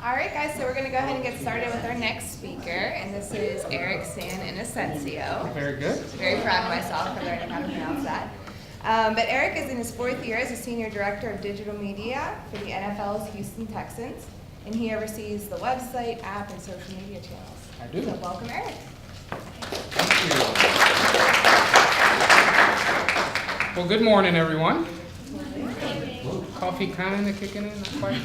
All right, guys, so we're going to go ahead and get started with our next speaker, and this is Eric SanInocencio. Very good. Very proud of myself for learning how to pronounce that. But Eric is in his 4th year as a Senior Director of Digital Media for the NFL's Houston Texans, and he oversees the website, app, and social media channels. I do. So welcome, Eric. Thank you. Well, good morning, everyone. Coffee kind of kicking in, not quite.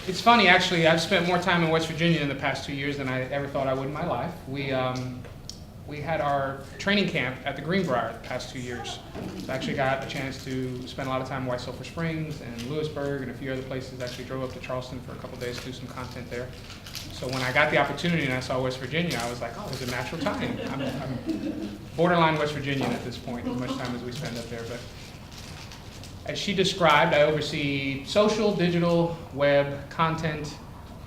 It's funny, actually, I've spent more time in West Virginia in the past 2 years than I ever thought I would in my life. We had our training camp at the Greenbrier the past 2 years. So I actually got a chance to spend a lot of time in White Sulphur Springs and Lewisburg and a few other places. Actually drove up to Charleston for a couple days to do some content there. So when I got the opportunity and I saw West Virginia, I was like, oh, it's a natural time. I'm borderline West Virginian at this point, as much time as we spend up there. But as she described, I oversee social, digital, web, content,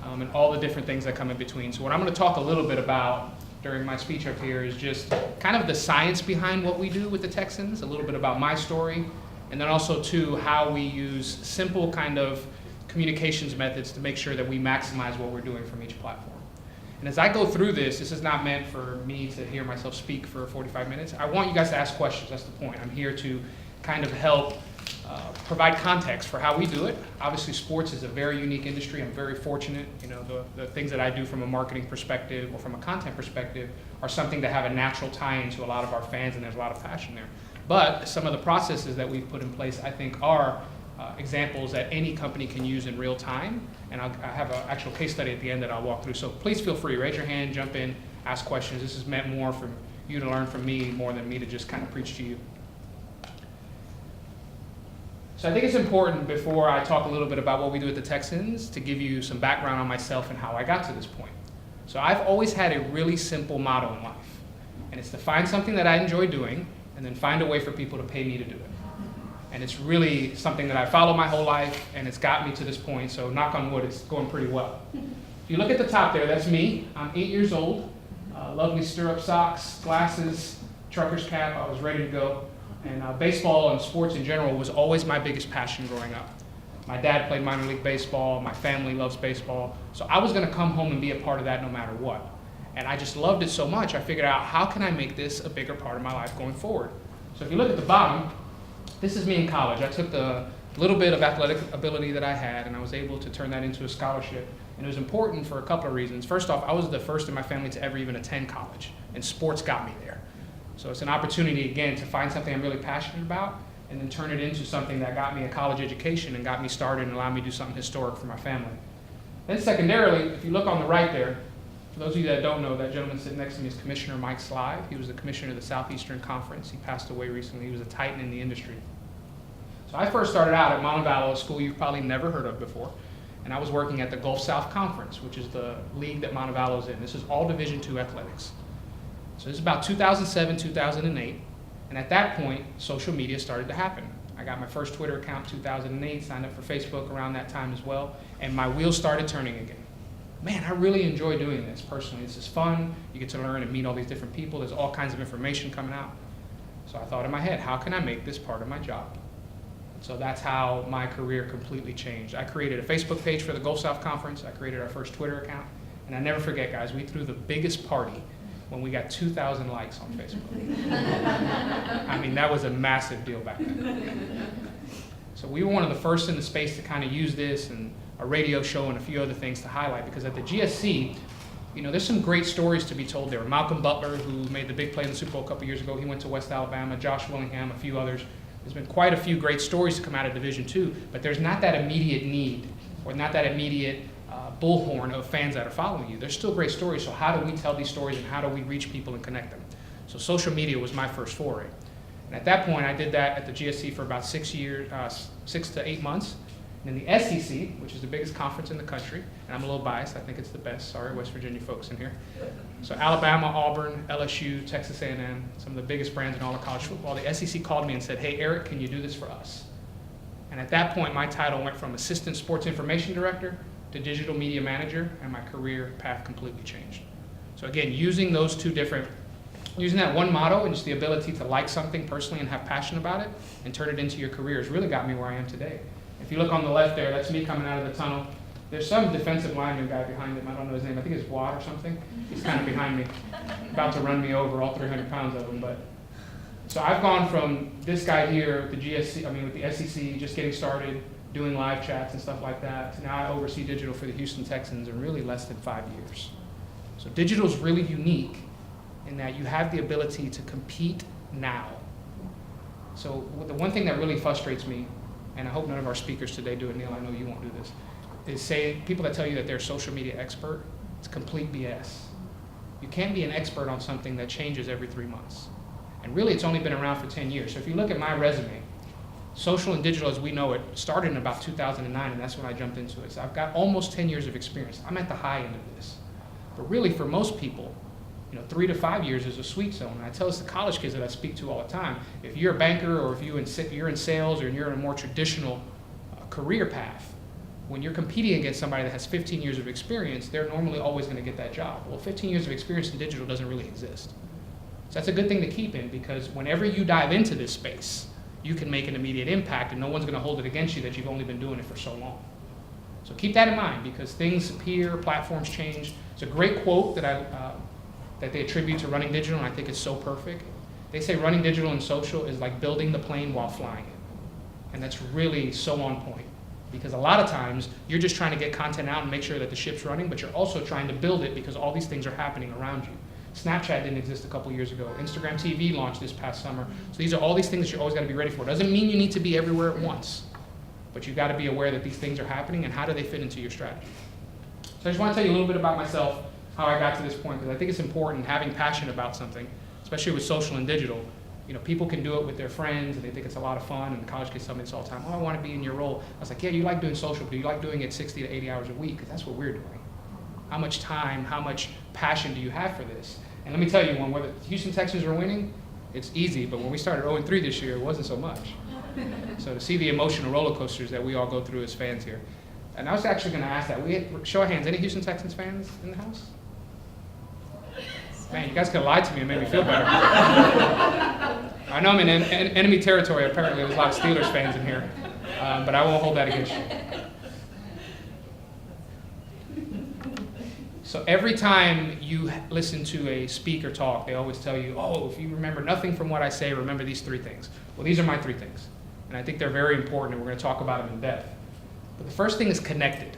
and all the different things that come in between. So what I'm going to talk a little bit about during my speech up here is just kind of the science behind what we do with the Texans, a little bit about my story, and then also too how we use simple kind of communications methods to make sure that we maximize what we're doing from each platform. And as I go through this is not meant for me to hear myself speak for 45 minutes. I want you guys to ask questions. That's the point. I'm here to kind of help provide context for how we do it. Obviously, sports is a very unique industry. I'm very fortunate. You know, the things that I do from a marketing perspective or from a content perspective are something that have a natural tie-in to a lot of our fans, and there's a lot of passion there. But some of the processes that we've put in place, I think, are examples that any company can use in real time. And I have an actual case study at the end that I'll walk through. So please feel free, raise your hand, jump in, ask questions. This is meant more for you to learn from me more than me to just kind of preach to you. So I think it's important, before I talk a little bit about what we do at the Texans, to give you some background on myself and how I got to this point. So I've always had a really simple motto in life, and it's to find something that I enjoy doing and then find a way for people to pay me to do it. And it's really something that I followed my whole life, and it's got me to this point, so knock on wood, it's going pretty well. If you look at the top there, that's me. I'm 8 years old, lovely stirrup socks, glasses, trucker's cap, I was ready to go. And baseball and sports in general was always my biggest passion growing up. My dad played minor league baseball, my family loves baseball, so I was going to come home and be a part of that no matter what. And I just loved it so much, I figured out, how can I make this a bigger part of my life going forward? So if you look at the bottom, this is me in college. I took the little bit of athletic ability that I had, and I was able to turn that into a scholarship. And it was important for a couple of reasons. First off, I was the first in my family to ever even attend college, and sports got me there. So it's an opportunity, again, to find something I'm really passionate about and then turn it into something that got me a college education and got me started and allowed me to do something historic for my family. Then secondarily, if you look on the right there, for those of you that don't know, that gentleman sitting next to me is Commissioner Mike Slive. He was the commissioner of the Southeastern Conference. He passed away recently. He was a titan in the industry. So I first started out at Montevallo, a school you've probably never heard of before, and I was working at the Gulf South Conference, which is the league that Montevallo's in. This is all Division II athletics. So this is about 2007, 2008, and at that point, social media started to happen. I got my first Twitter account in 2008, signed up for Facebook around that time as well, and my wheels started turning again. Man, I really enjoy doing this personally. This is fun. You get to learn and meet all these different people. There's all kinds of information coming out. So I thought in my head, how can I make this part of my job? So that's how my career completely changed. I created a Facebook page for the Gulf South Conference. I created our first Twitter account, and I never forget, guys, we threw the biggest party when we got 2,000 likes on Facebook. I mean, that was a massive deal back then. So we were one of the first in the space to kind of use this, and a radio show and a few other things to highlight, because at the GSC, you know, there's some great stories to be told there. Malcolm Butler, who made the big play in the Super Bowl a couple years ago, he went to West Alabama, Josh Willingham, a few others. There's been quite a few great stories to come out of Division II, but there's not that immediate need, or not that immediate bullhorn of fans that are following you. There's still great stories, so how do we tell these stories and how do we reach people and connect them? So social media was my first foray. And at that point, I did that at the GSC for about 6 to 8 months. And then the SEC, which is the biggest conference in the country, and I'm a little biased, I think it's the best, sorry, West Virginia folks in here. So Alabama, Auburn, LSU, Texas A&M, some of the biggest brands in all of college football. The SEC called me and said, hey, Eric, can you do this for us? And at that point, my title went from Assistant Sports Information Director to Digital Media Manager, and my career path completely changed. So again, using that one motto and just the ability to like something personally and have passion about it and turn it into your career has really got me where I am today. If you look on the left there, that's me coming out of the tunnel. There's some defensive lineman guy behind him. I don't know his name. I think it's Watt or something. He's kind of behind me, about to run me over, all 300 pounds of him. But so I've gone from this guy here, with the SEC, just getting started, doing live chats and stuff like that, to now I oversee digital for the Houston Texans in really less than 5 years. So digital is really unique in that you have the ability to compete now. So the one thing that really frustrates me, and I hope none of our speakers today do it, Neil, I know you won't do this, is say people that tell you that they're a social media expert. It's complete BS. You can't be an expert on something that changes every 3 months. And really, it's only been around for 10 years. So if you look at my resume, social and digital as we know it started in about 2009, and that's when I jumped into it. So I've got almost 10 years of experience. I'm at the high end of this. But really, for most people, 3 to 5 years is a sweet zone. And I tell this to college kids that I speak to all the time. If you're a banker, or if you're in sales, or you're in a more traditional career path, when you're competing against somebody that has 15 years of experience, they're normally always going to get that job. Well, 15 years of experience in digital doesn't really exist. So that's a good thing to keep in, because whenever you dive into this space, you can make an immediate impact, and no one's going to hold it against you that you've only been doing it for so long. So keep that in mind, because things appear, platforms change. It's a great quote that they attribute to running digital, and I think it's so perfect. They say running digital and social is like building the plane while flying it. And that's really so on point, because a lot of times you're just trying to get content out and make sure that the ship's running, but you're also trying to build it because all these things are happening around you. Snapchat didn't exist a couple years ago. Instagram TV launched this past summer. So these are all these things that you always got to be ready for. It doesn't mean you need to be everywhere at once, but you've got to be aware that these things are happening and how do they fit into your strategy. So I just want to tell you a little bit about myself, how I got to this point, because I think it's important having passion about something, especially with social and digital. People can do it with their friends and they think it's a lot of fun, and college kids tell me this all the time, oh, I want to be in your role. I was like, yeah, you like doing social, but you like doing it 60 to 80 hours a week, because that's what we're doing. How much time, how much passion do you have for this? And let me tell you, when the Houston Texans are winning, it's easy, but when we started 0-3 this year, it wasn't so much. So to see the emotional roller coasters that we all go through as fans here. And I was actually going to ask that. Show of hands, any Houston Texans fans in the house? Man, you guys could have lied to me and made me feel better. I know I'm in enemy territory. Apparently there's a lot of Steelers fans in here, but I won't hold that against you. So every time you listen to a speaker talk, they always tell you, oh, if you remember nothing from what I say, remember these 3 things. Well, these are my 3 things. And I think they're very important, and we're going to talk about them in depth. But the first thing is connected.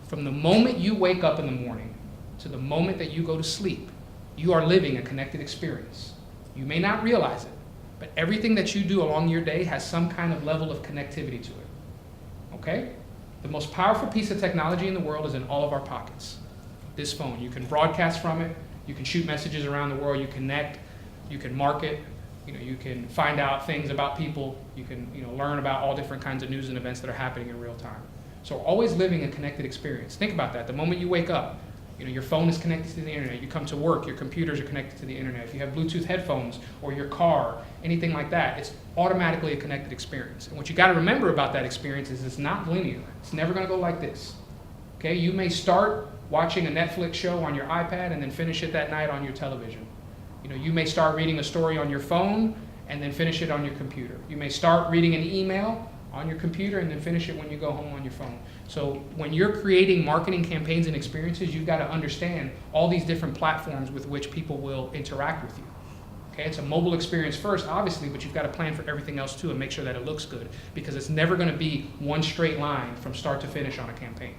From the moment you wake up in the morning to the moment that you go to sleep, you are living a connected experience. You may not realize it, but everything that you do along your day has some kind of level of connectivity to it. Okay? The most powerful piece of technology in the world is in all of our pockets. This phone. You can broadcast from it, you can shoot messages around the world, you connect, you can market, you can find out things about people, you can learn about all different kinds of news and events that are happening in real time. So always living a connected experience. Think about that. The moment you wake up, your phone is connected to the internet. You come to work, your computers are connected to the internet. If you have Bluetooth headphones or your car, anything like that, it's automatically a connected experience. And what you got to remember about that experience is it's not linear. It's never going to go like this. Okay? You may start watching a Netflix show on your iPad and then finish it that night on your television. You may start reading a story on your phone and then finish it on your computer. You may start reading an email on your computer and then finish it when you go home on your phone. So when you're creating marketing campaigns and experiences, you've got to understand all these different platforms with which people will interact with you. Okay, it's a mobile experience first, obviously, but you've got to plan for everything else too and make sure that it looks good, because it's never going to be one straight line from start to finish on a campaign.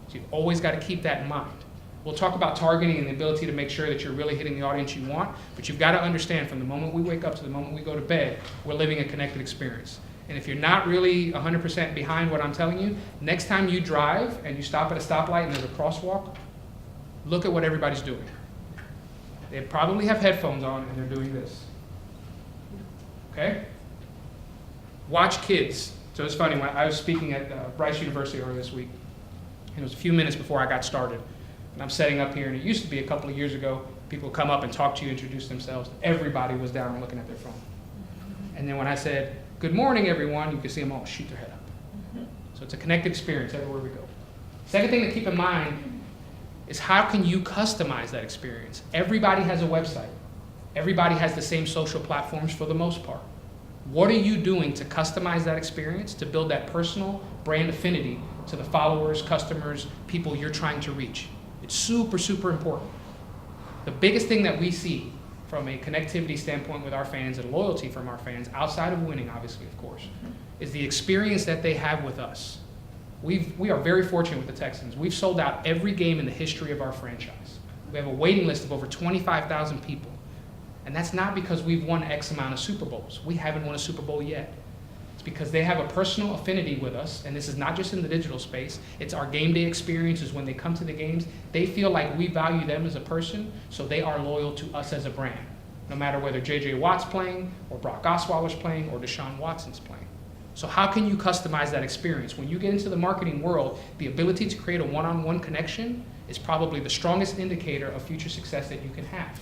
So you've always got to keep that in mind. We'll talk about targeting and the ability to make sure that you're really hitting the audience you want, but you've got to understand from the moment we wake up to the moment we go to bed, we're living a connected experience. And if you're not really 100% behind what I'm telling you, next time you drive and you stop at a stoplight and there's a crosswalk, look at what everybody's doing. They probably have headphones on and they're doing this. Okay? Watch kids. So it's funny, when I was speaking at Bryce University earlier this week, and it was a few minutes before I got started. And I'm setting up here, and it used to be a couple of years ago, people would come up and talk to you, introduce themselves. Everybody was down and looking at their phone. And then when I said, good morning, everyone, you could see them all shoot their head up. So it's a connected experience everywhere we go. Second thing to keep in mind is how can you customize that experience? Everybody has a website. Everybody has the same social platforms for the most part. What are you doing to customize that experience, to build that personal brand affinity to the followers, customers, people you're trying to reach. It's super, super important. The biggest thing that we see from a connectivity standpoint with our fans and loyalty from our fans, outside of winning, obviously, of course, is the experience that they have with us. We are very fortunate with the Texans. We've sold out every game in the history of our franchise. We have a waiting list of over 25,000 people. And that's not because we've won X amount of Super Bowls. We haven't won a Super Bowl yet. It's because they have a personal affinity with us, and this is not just in the digital space. It's our game day experiences when they come to the games. They feel like we value them as a person, so they are loyal to us as a brand, no matter whether J.J. Watt's playing, or Brock Osweiler's playing, or Deshaun Watson's playing. So how can you customize that experience? When you get into the marketing world, the ability to create a one-on-one connection is probably the strongest indicator of future success that you can have.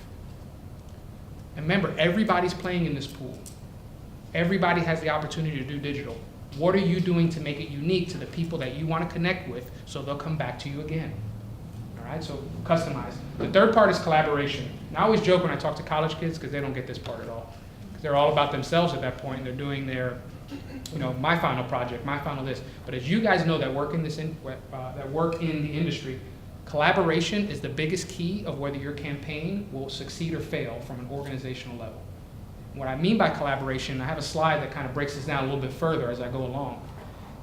And remember, everybody's playing in this pool. Everybody has the opportunity to do digital. What are you doing to make it unique to the people that you want to connect with so they'll come back to you again? All right, so customize. The third part is collaboration. And I always joke when I talk to college kids because they don't get this part at all. Because they're all about themselves at that point, and they're doing their, my final project, my final this. But as you guys know that work in the industry, collaboration is the biggest key of whether your campaign will succeed or fail from an organizational level. What I mean by collaboration, I have a slide that kind of breaks this down a little bit further as I go along,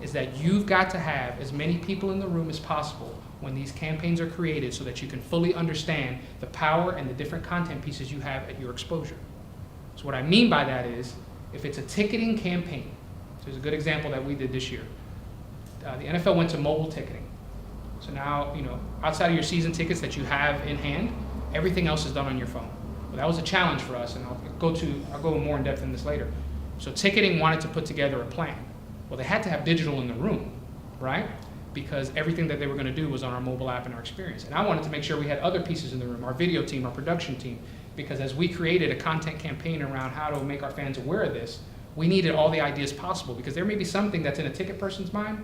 is that you've got to have as many people in the room as possible when these campaigns are created so that you can fully understand the power and the different content pieces you have at your exposure. So what I mean by that is, if it's a ticketing campaign, so there's a good example that we did this year. The NFL went to mobile ticketing. So now, outside of your season tickets that you have in hand, everything else is done on your phone. Well, that was a challenge for us, and I'll go more in depth in this later. So ticketing wanted to put together a plan. Well, they had to have digital in the room, right? Because everything that they were going to do was on our mobile app and our experience. And I wanted to make sure we had other pieces in the room, our video team, our production team, because as we created a content campaign around how to make our fans aware of this, we needed all the ideas possible, because there may be something that's in a ticket person's mind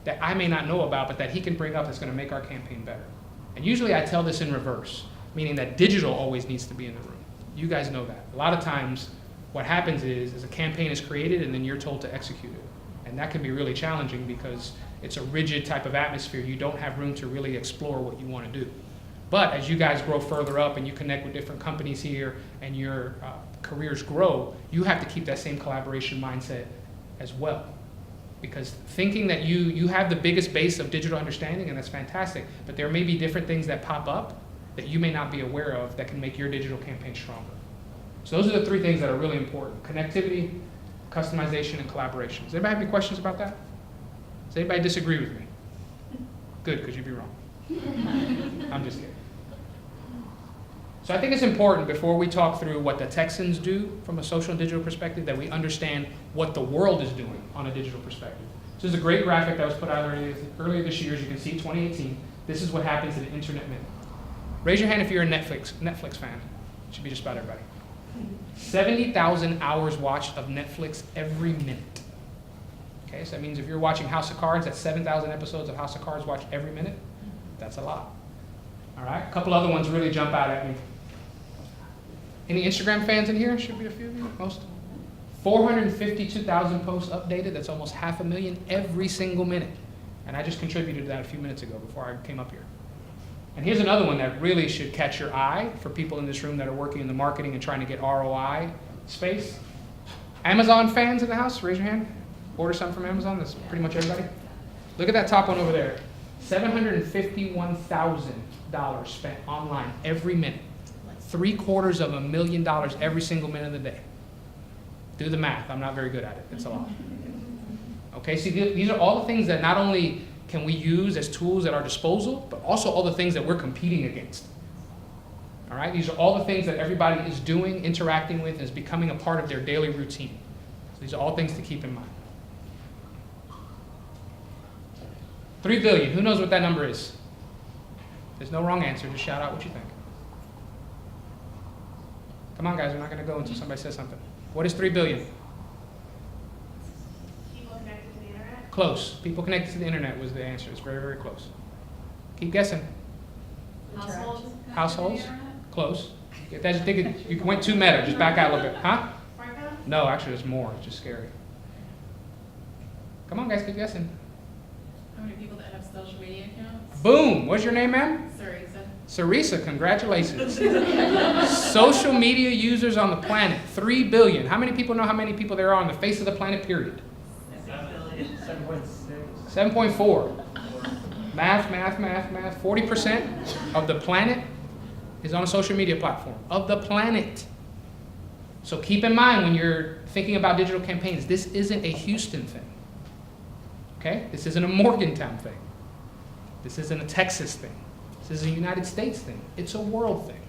that I may not know about, but that he can bring up that's going to make our campaign better. And usually I tell this in reverse, meaning that digital always needs to be in the room. You guys know that. A lot of times what happens is a campaign is created and then you're told to execute it. And that can be really challenging because it's a rigid type of atmosphere. You don't have room to really explore what you want to do. But as you guys grow further up and you connect with different companies here and your careers grow, you have to keep that same collaboration mindset as well. Because thinking that you have the biggest base of digital understanding, and that's fantastic, but there may be different things that pop up that you may not be aware of that can make your digital campaign stronger. So those are the three things that are really important: connectivity, customization, and collaboration. Does anybody have any questions about that? Does anybody disagree with me? Good, because you'd be wrong. I'm just kidding. So I think it's important, before we talk through what the Texans do from a social and digital perspective, that we understand what the world is doing on a digital perspective. So there's a great graphic that was put out earlier this year. As you can see, 2018. This is what happens in an internet minute. Raise your hand if you're a Netflix fan. It should be just about everybody. 70,000 hours watched of Netflix every minute. Okay, so that means if you're watching House of Cards, that's 7,000 episodes of House of Cards watched every minute. That's a lot. All right, a couple other ones really jump out at me. Any Instagram fans in here? Should be a few of you, most. 452,000 posts updated. That's almost 500,000 every single minute. And I just contributed to that a few minutes ago before I came up here. And here's another one that really should catch your eye for people in this room that are working in the marketing and trying to get ROI space. Amazon fans in the house, raise your hand. Order something from Amazon. That's pretty much everybody. Look at that top one over there. $751,000 spent online every minute. $750,000 every single minute of the day. Do the math. I'm not very good at it. It's a lot. Okay, see, these are all the things that not only can we use as tools at our disposal, but also all the things that we're competing against. All right, these are all the things that everybody is doing, interacting with, and is becoming a part of their daily routine. So these are all things to keep in mind. 3 billion. Who knows what that number is? There's no wrong answer. Just shout out what you think. Come on, guys. We're not going to go until somebody says something. What is 3 billion? People connected to the internet? Close. People connected to the internet was the answer. It's very, very close. Keep guessing. Households? Households? Close. You went too meta. Just back out a little bit. Huh? Smartphones? No, actually, there's more. It's just scary. Come on, guys. Keep guessing. How many people that have social media accounts? Boom. What's your name, ma'am? Sarisa. Sarisa, congratulations. Social media users on the planet, 3 billion. How many people know how many people there are on the face of the planet, period? 7.4. Math. 40% of the planet is on a social media platform. Of the planet. So keep in mind when you're thinking about digital campaigns, this isn't a Houston thing. Okay? This isn't a Morgantown thing. This isn't a Texas thing. This is a United States thing. It's a world thing.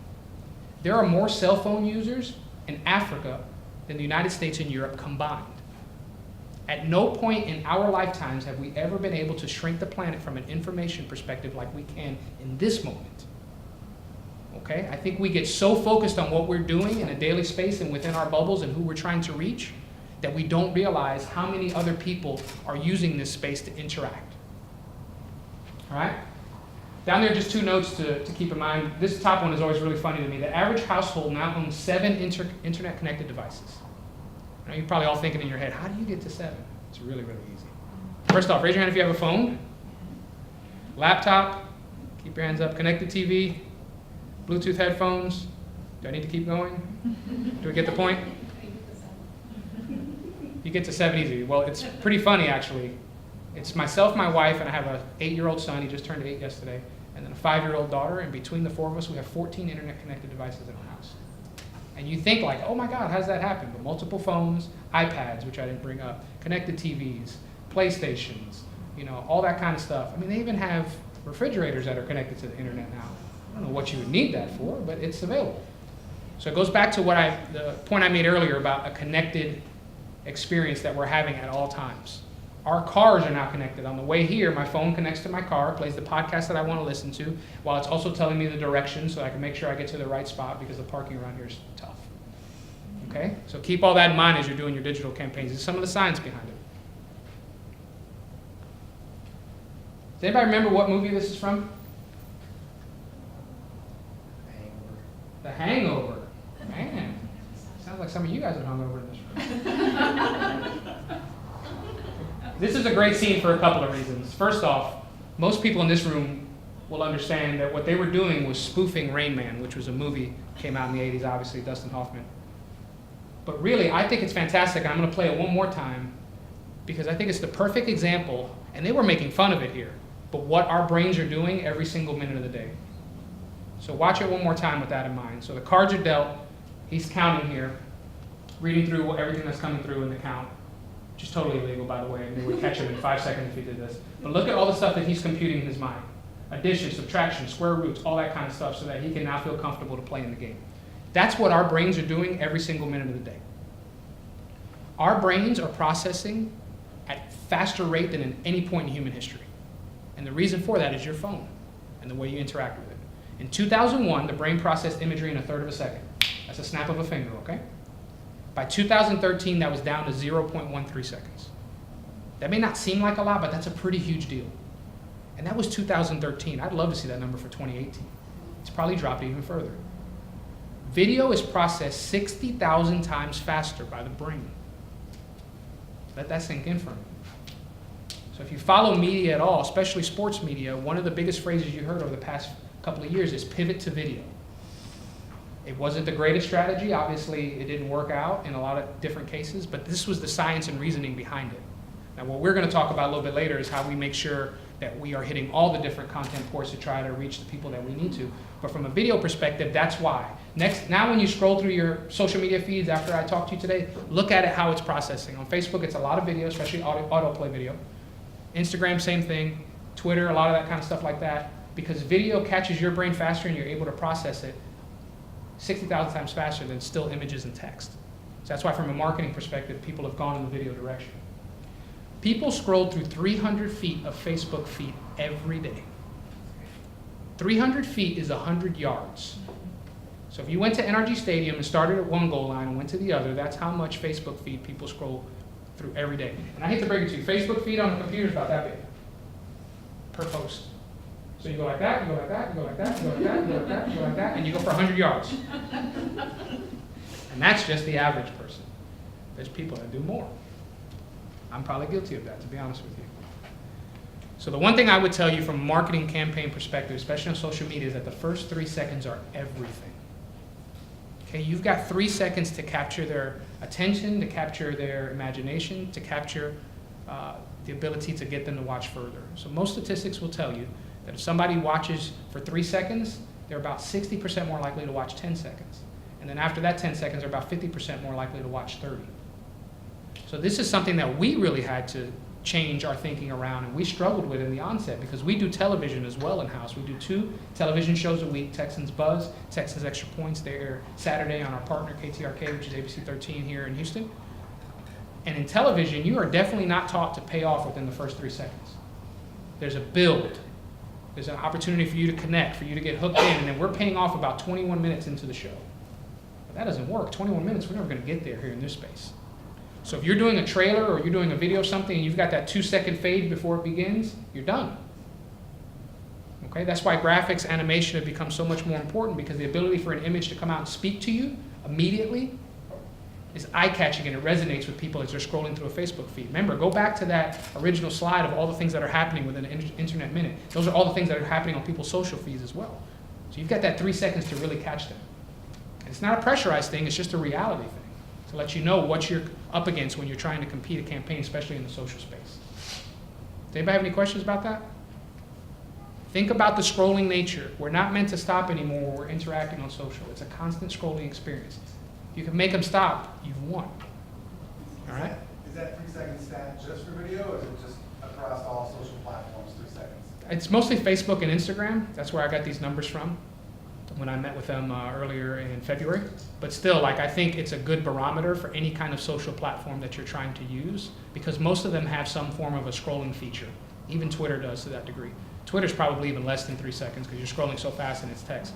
There are more cell phone users in Africa than the United States and Europe combined. At no point in our lifetimes have we ever been able to shrink the planet from an information perspective like we can in this moment. Okay? I think we get so focused on what we're doing in a daily space and within our bubbles and who we're trying to reach that we don't realize how many other people are using this space to interact. All right? Down there, just 2 notes to keep in mind. This top one is always really funny to me. The average household now owns 7 internet-connected devices. Now, you're probably all thinking in your head, how do you get to 7? It's really, really easy. First off, raise your hand if you have a phone, laptop, keep your hands up, connected TV, Bluetooth headphones. Do I need to keep going? Do we get the point? You get to 7 easy. Well, it's pretty funny, actually. It's myself, my wife, and I have an 8-year-old son. He just turned 8 yesterday. And then a 5-year-old daughter. And between the 4 of us, we have 14 internet-connected devices in our house. And you think like, oh my God, how does that happen? But multiple phones, iPads, which I didn't bring up, connected TVs, PlayStations, all that kind of stuff. I mean, they even have refrigerators that are connected to the internet now. I don't know what you would need that for, but it's available. So it goes back to the point I made earlier about a connected experience that we're having at all times. Our cars are now connected. On the way here, my phone connects to my car, plays the podcast that I want to listen to, while it's also telling me the direction so I can make sure I get to the right spot because the parking around here is tough. Okay? So keep all that in mind as you're doing your digital campaigns. There's some of the science behind it. Does anybody remember what movie this is from? The Hangover. Man, sounds like some of you guys are hungover in this room. This is a great scene for a couple of reasons. First off, most people in this room will understand that what they were doing was spoofing Rain Man, which was a movie that came out in the 80s, obviously, Dustin Hoffman. But really, I think it's fantastic, and I'm going to play it one more time, because I think it's the perfect example, and they were making fun of it here, but what our brains are doing every single minute of the day. So watch it one more time with that in mind. So the cards are dealt. He's counting here, reading through everything that's coming through in the count, which is totally illegal, by the way, and they would catch him in 5 seconds if he did this. But look at all the stuff that he's computing in his mind. Addition, subtraction, square roots, all that kind of stuff so that he can now feel comfortable to play in the game. That's what our brains are doing every single minute of the day. Our brains are processing at faster rate than at any point in human history. And the reason for that is your phone and the way you interact with it. In 2001, the brain processed imagery in 1/3 of a second. That's a snap of a finger, okay? By 2013, that was down to 0.13 seconds. That may not seem like a lot, but that's a pretty huge deal. And that was 2013. I'd love to see that number for 2018. It's probably dropped even further. Video is processed 60,000 times faster by the brain. Let that sink in for a minute. So if you follow media at all, especially sports media, one of the biggest phrases you heard over the past couple of years is pivot to video. It wasn't the greatest strategy. Obviously, it didn't work out in a lot of different cases, but this was the science and reasoning behind it. Now, what we're going to talk about a little bit later is how we make sure that we are hitting all the different content ports to try to reach the people that we need to. But from a video perspective, that's why. Now when you scroll through your social media feeds after I talk to you today, look at it how it's processing. On Facebook, it's a lot of video, especially autoplay video. Instagram, same thing. Twitter, a lot of that kind of stuff like that. Because video catches your brain faster and you're able to process it 60,000 times faster than still images and text. So that's why from a marketing perspective, people have gone in the video direction. People scroll through 300 feet of Facebook feed every day. 300 feet is 100 yards. So if you went to NRG Stadium and started at one goal line and went to the other, that's how much Facebook feed people scroll through every day. And I hate to break it to you, Facebook feed on a computer is about that big per post. So you go like that, you go like that, you go like that, you go like that, you go like that, you go like that, and you go for 100 yards. And that's just the average person. There's people that do more. I'm probably guilty of that, to be honest with you. So the one thing I would tell you from a marketing campaign perspective, especially on social media, is that the first 3 seconds are everything. Okay, you've got 3 seconds to capture their attention, to capture their imagination, to capture the ability to get them to watch further. So most statistics will tell you that if somebody watches for 3 seconds, they're about 60% more likely to watch 10 seconds. And then after that 10 seconds, they're about 50% more likely to watch 30. So this is something that we really had to change our thinking around, and we struggled with in the onset because we do television as well in-house. We do 2 television shows a week, Texans Buzz, Texans Extra Points. They air Saturday on our partner KTRK, which is ABC 13 here in Houston. And in television, you are definitely not taught to pay off within the first 3 seconds. There's a build. There's an opportunity for you to connect, for you to get hooked in, and then we're paying off about 21 minutes into the show. But that doesn't work. 21 minutes, we're never going to get there here in this space. So if you're doing a trailer or you're doing a video of something and you've got that 2-second fade before it begins, you're done. Okay, that's why graphics, animation have become so much more important, because the ability for an image to come out and speak to you immediately is eye-catching, and it resonates with people as they're scrolling through a Facebook feed. Remember, go back to that original slide of all the things that are happening within an internet minute. Those are all the things that are happening on people's social feeds as well. So you've got that 3 seconds to really catch them. And it's not a pressurized thing, it's just a reality thing, to let you know what you're up against when you're trying to compete a campaign, especially in the social space. Does anybody have any questions about that? Think about the scrolling nature. We're not meant to stop anymore when we're interacting on social. It's a constant scrolling experience. If you can make them stop, you've won. All right? Is that 3 second stat just for video, or is it just across all social platforms, 3 seconds? It's mostly Facebook and Instagram. That's where I got these numbers from when I met with them earlier in February. But still, like, I think it's a good barometer for any kind of social platform that you're trying to use, because most of them have some form of a scrolling feature. Even Twitter does to that degree. Twitter's probably even less than 3 seconds because you're scrolling so fast and it's text.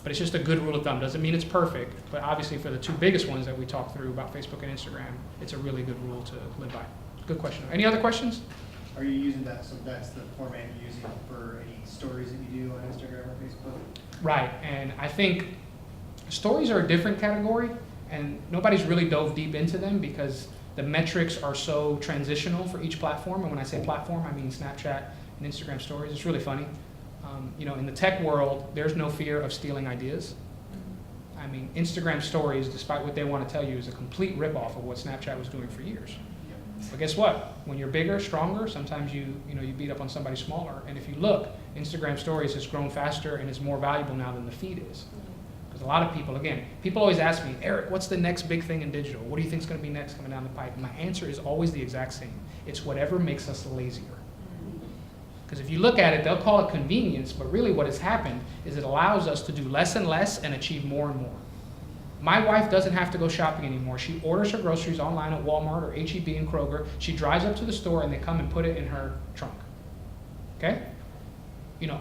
But it's just a good rule of thumb. Doesn't mean it's perfect, but obviously for the 2 biggest ones that we talked through about Facebook and Instagram, it's a really good rule to live by. Good question. Any other questions? Are you using that, so that's the format you're using for any stories that you do on Instagram or Facebook? Right, and I think stories are a different category, and nobody's really dove deep into them because the metrics are so transitional for each platform. And when I say platform, I mean Snapchat and Instagram stories. It's really funny. In the tech world, there's no fear of stealing ideas. I mean, Instagram stories, despite what they want to tell you, is a complete ripoff of what Snapchat was doing for years. But guess what? When you're bigger, stronger, sometimes you beat up on somebody smaller. And if you look, Instagram stories has grown faster and is more valuable now than the feed is. Because a lot of people always ask me, Eric, what's the next big thing in digital? What do you think is going to be next coming down the pipe? And my answer is always the exact same. It's whatever makes us lazier. Because if you look at it, they'll call it convenience, but really what has happened is it allows us to do less and less and achieve more and more. My wife doesn't have to go shopping anymore. She orders her groceries online at Walmart or H-E-B and Kroger. She drives up to the store and they come and put it in her trunk. Okay?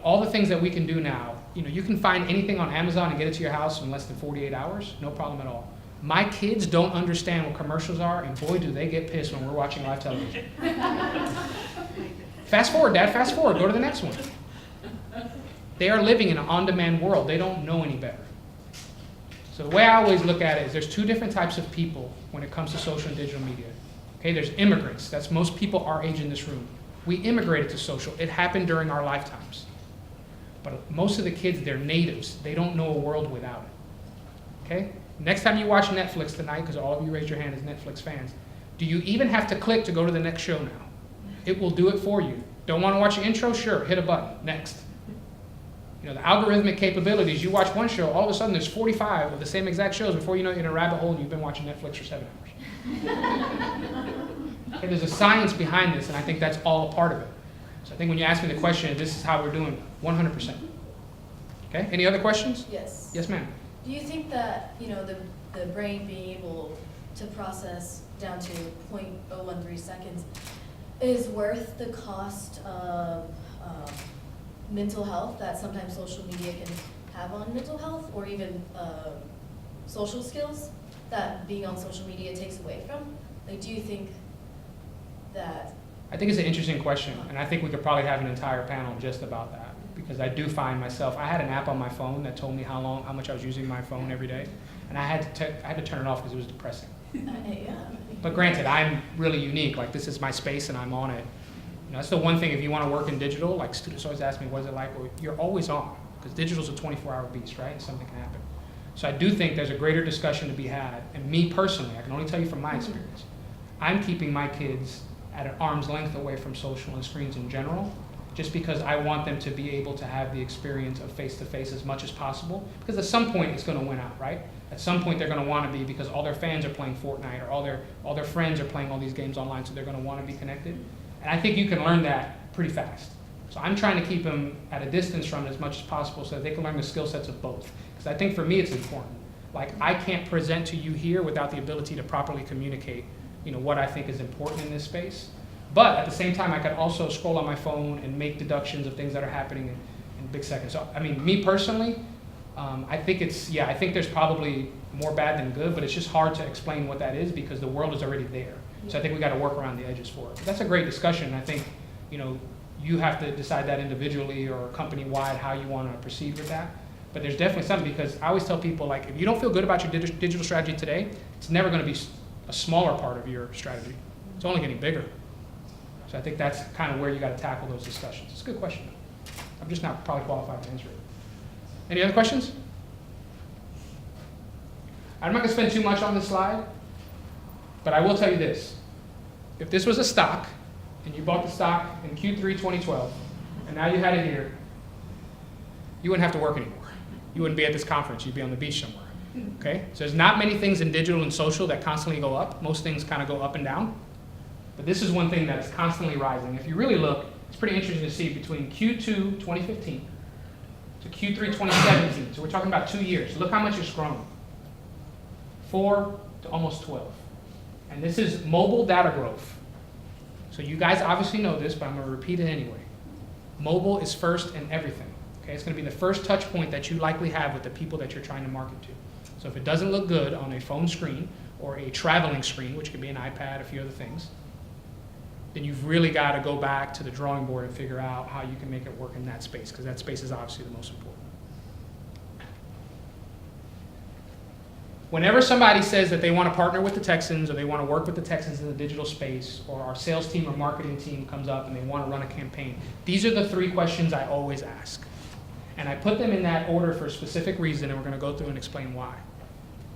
All the things that we can do now, you can find anything on Amazon and get it to your house in less than 48 hours, no problem at all. My kids don't understand what commercials are, and boy, do they get pissed when we're watching live television. Fast forward, Dad, fast forward, go to the next one. They are living in an on-demand world. They don't know any better. So the way I always look at it is there's 2 different types of people when it comes to social and digital media. Okay, there's immigrants. That's most people our age in this room. We immigrated to social. It happened during our lifetimes. But most of the kids, they're natives. They don't know a world without it. Okay? Next time you watch Netflix tonight, because all of you raised your hand as Netflix fans, do you even have to click to go to the next show now? It will do it for you. Don't want to watch the intro? Sure, hit a button. Next. The algorithmic capabilities, you watch one show, all of a sudden there's 45 of the same exact shows. Before you know it, you're in a rabbit hole and you've been watching Netflix for 7 hours. Okay, there's a science behind this, and I think that's all a part of it. So I think when you ask me the question, this is how we're doing, 100%. Okay, any other questions? Yes. Yes, ma'am. Do you think that, the brain being able to process down to 0.013 seconds is worth the cost of mental health that sometimes social media can have on mental health, or even social skills that being on social media takes away from? Like, do you think that? I think it's an interesting question, and I think we could probably have an entire panel just about that, because I do find myself, I had an app on my phone that told me how much I was using my phone every day, and I had to turn it off because it was depressing. Yeah. But granted, I'm really unique. Like, this is my space and I'm on it. that's the one thing, if you want to work in digital, like students always ask me, what is it like? Well, you're always on, because digital's a 24-hour beast, right? And something can happen. So I do think there's a greater discussion to be had. And me personally, I can only tell you from my experience, I'm keeping my kids at an arm's length away from social and screens in general, just because I want them to be able to have the experience of face-to-face as much as possible. Because at some point, it's going to win out, right? At some point, they're going to want to be, because all their fans are playing Fortnite, or all their friends are playing all these games online, so they're going to want to be connected. And I think you can learn that pretty fast. So I'm trying to keep them at a distance from it as much as possible so that they can learn the skill sets of both. Because I think for me, it's important. Like, I can't present to you here without the ability to properly communicate, what I think is important in this space. But at the same time, I can also scroll on my phone and make deductions of things that are happening in big seconds. So, I mean, me personally, I think I think there's probably more bad than good, but it's just hard to explain what that is because the world is already there. So I think we got to work around the edges for it. But that's a great discussion. I think, you have to decide that individually or company-wide how you want to proceed with that. But there's definitely something, because I always tell people, like, if you don't feel good about your digital strategy today, it's never going to be a smaller part of your strategy. It's only getting bigger. So I think that's kind of where you got to tackle those discussions. It's a good question. I'm just not probably qualified to answer it. Any other questions? I'm not going to spend too much on this slide, but I will tell you this. If this was a stock, and you bought the stock in Q3 2012, and now you had it here, you wouldn't have to work anymore. You wouldn't be at this conference. You'd be on the beach somewhere. Okay? So there's not many things in digital and social that constantly go up. Most things kind of go up and down. But this is one thing that's constantly rising. If you really look, it's pretty interesting to see between Q2 2015 to Q3 2017. So we're talking about 2 years. Look how much it's grown. 4 to almost 12. And this is mobile data growth. So you guys obviously know this, but I'm going to repeat it anyway. Mobile is first in everything. Okay? It's going to be the first touch point that you likely have with the people that you're trying to market to. So if it doesn't look good on a phone screen or a traveling screen, which could be an iPad, a few other things, then you've really got to go back to the drawing board and figure out how you can make it work in that space, because that space is obviously the most important. Whenever somebody says that they want to partner with the Texans or they want to work with the Texans in the digital space, or our sales team or marketing team comes up and they want to run a campaign, these are the 3 questions I always ask. And I put them in that order for a specific reason, and we're going to go through and explain why.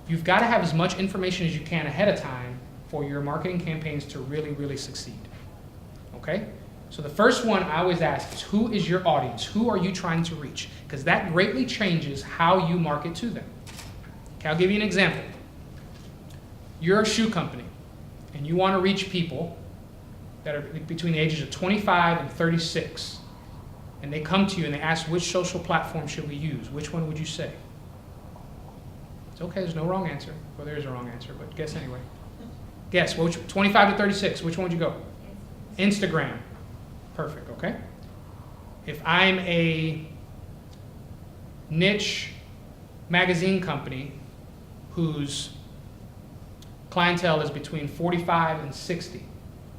You've got to have as much information as you can ahead of time for your marketing campaigns to really, really succeed. Okay? So the first one I always ask is, who is your audience? Who are you trying to reach? Because that greatly changes how you market to them. Okay, I'll give you an example. You're a shoe company, and you want to reach people that are between the ages of 25 and 36, and they come to you and they ask, which social platform should we use? Which one would you say? It's okay, there's no wrong answer. Well, there is a wrong answer, but guess anyway. Guess, 25 to 36, which one would you go? Instagram. Perfect, okay? If I'm a niche magazine company whose clientele is between 45 and 60,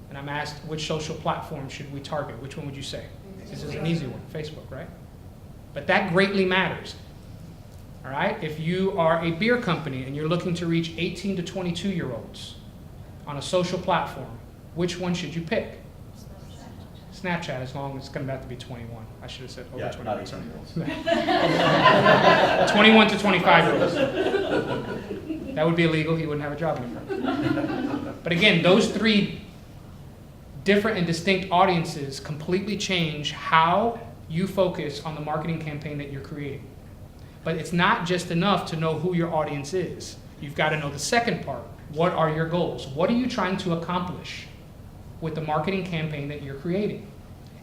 and I'm asked which social platform should we target, which one would you say? This is an easy one, Facebook, right? But that greatly matters. All right? If you are a beer company and you're looking to reach 18 to 22-year-olds on a social platform, which one should you pick? Snapchat, as long as it's going to have to be 21. I should have said over 21. Sorry. 21 to 25-year-olds. That would be illegal. He wouldn't have a job anymore. But again, those 3 different and distinct audiences completely change how you focus on the marketing campaign that you're creating. But it's not just enough to know who your audience is. You've got to know the second part. What are your goals? What are you trying to accomplish with the marketing campaign that you're creating?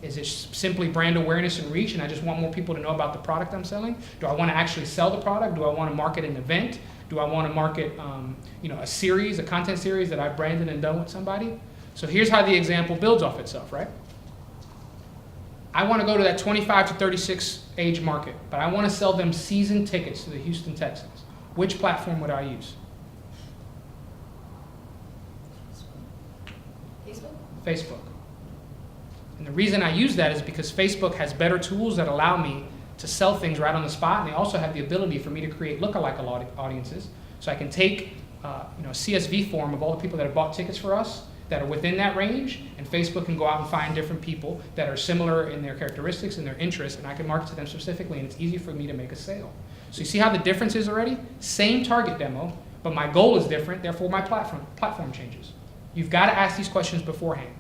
Is it simply brand awareness and reach, and I just want more people to know about the product I'm selling? Do I want to actually sell the product? Do I want to market an event? Do I want to market a series, a content series that I've branded and done with somebody? So here's how the example builds off itself, right? I want to go to that 25 to 36 age market, but I want to sell them season tickets to the Houston Texans. Which platform would I use? Facebook. And the reason I use that is because Facebook has better tools that allow me to sell things right on the spot, and they also have the ability for me to create lookalike audiences. So I can take a CSV form of all the people that have bought tickets for us, that are within that range, and Facebook can go out and find different people that are similar in their characteristics and their interests, and I can market to them specifically, and it's easy for me to make a sale. So you see how the difference is already? Same target demo, but my goal is different, therefore my platform changes. You've got to ask these questions beforehand.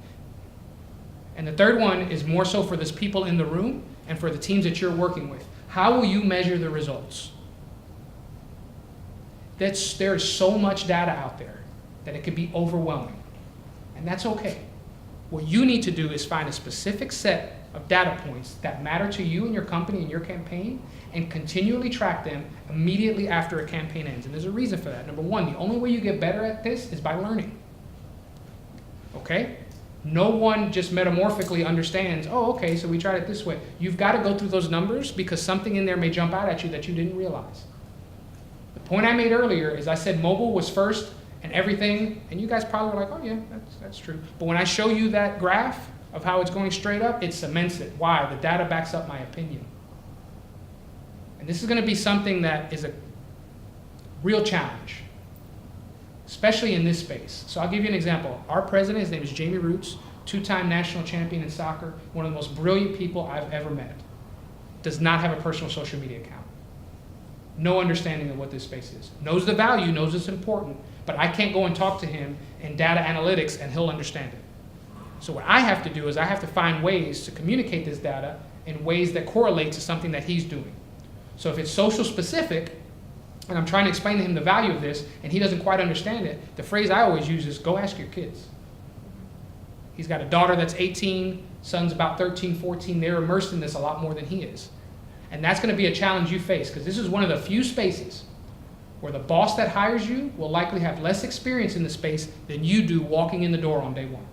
And the third one is more so for those people in the room and for the teams that you're working with. How will you measure the results? There is so much data out there that it can be overwhelming. And that's okay. What you need to do is find a specific set of data points that matter to you and your company and your campaign, and continually track them immediately after a campaign ends. And there's a reason for that. Number one, the only way you get better at this is by learning. Okay? No one just metamorphically understands, oh, okay, so we tried it this way. You've got to go through those numbers because something in there may jump out at you that you didn't realize. The point I made earlier is I said mobile was first and everything, and you guys probably were like, oh yeah, that's true. But when I show you that graph of how it's going straight up, it cements it. Why? The data backs up my opinion. And this is going to be something that is a real challenge, especially in this space. So I'll give you an example. Our president, his name is Jamie Roots, two-time national champion in soccer, one of the most brilliant people I've ever met, does not have a personal social media account. No understanding of what this space is. Knows the value, knows it's important, but I can't go and talk to him in data analytics and he'll understand it. So what I have to do is I have to find ways to communicate this data in ways that correlate to something that he's doing. So if it's social specific, and I'm trying to explain to him the value of this, and he doesn't quite understand it, the phrase I always use is, go ask your kids. He's got a daughter that's 18, son's about 13, 14. They're immersed in this a lot more than he is. And that's going to be a challenge you face, because this is one of the few spaces where the boss that hires you will likely have less experience in the space than you do walking in the door on day one.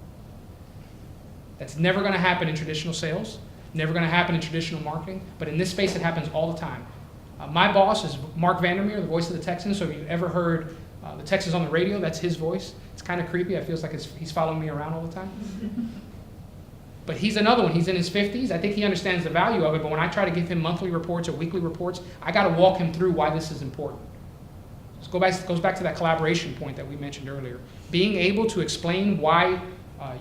That's never going to happen in traditional sales, never going to happen in traditional marketing, but in this space it happens all the time. My boss is Mark Vandermeer, the voice of the Texans. So if you've ever heard the Texans on the radio, that's his voice. It's kind of creepy. It feels like he's following me around all the time. But he's another one. He's in his 50s. I think he understands the value of it. But when I try to give him monthly reports or weekly reports, I got to walk him through why this is important. It goes back to that collaboration point that we mentioned earlier. Being able to explain why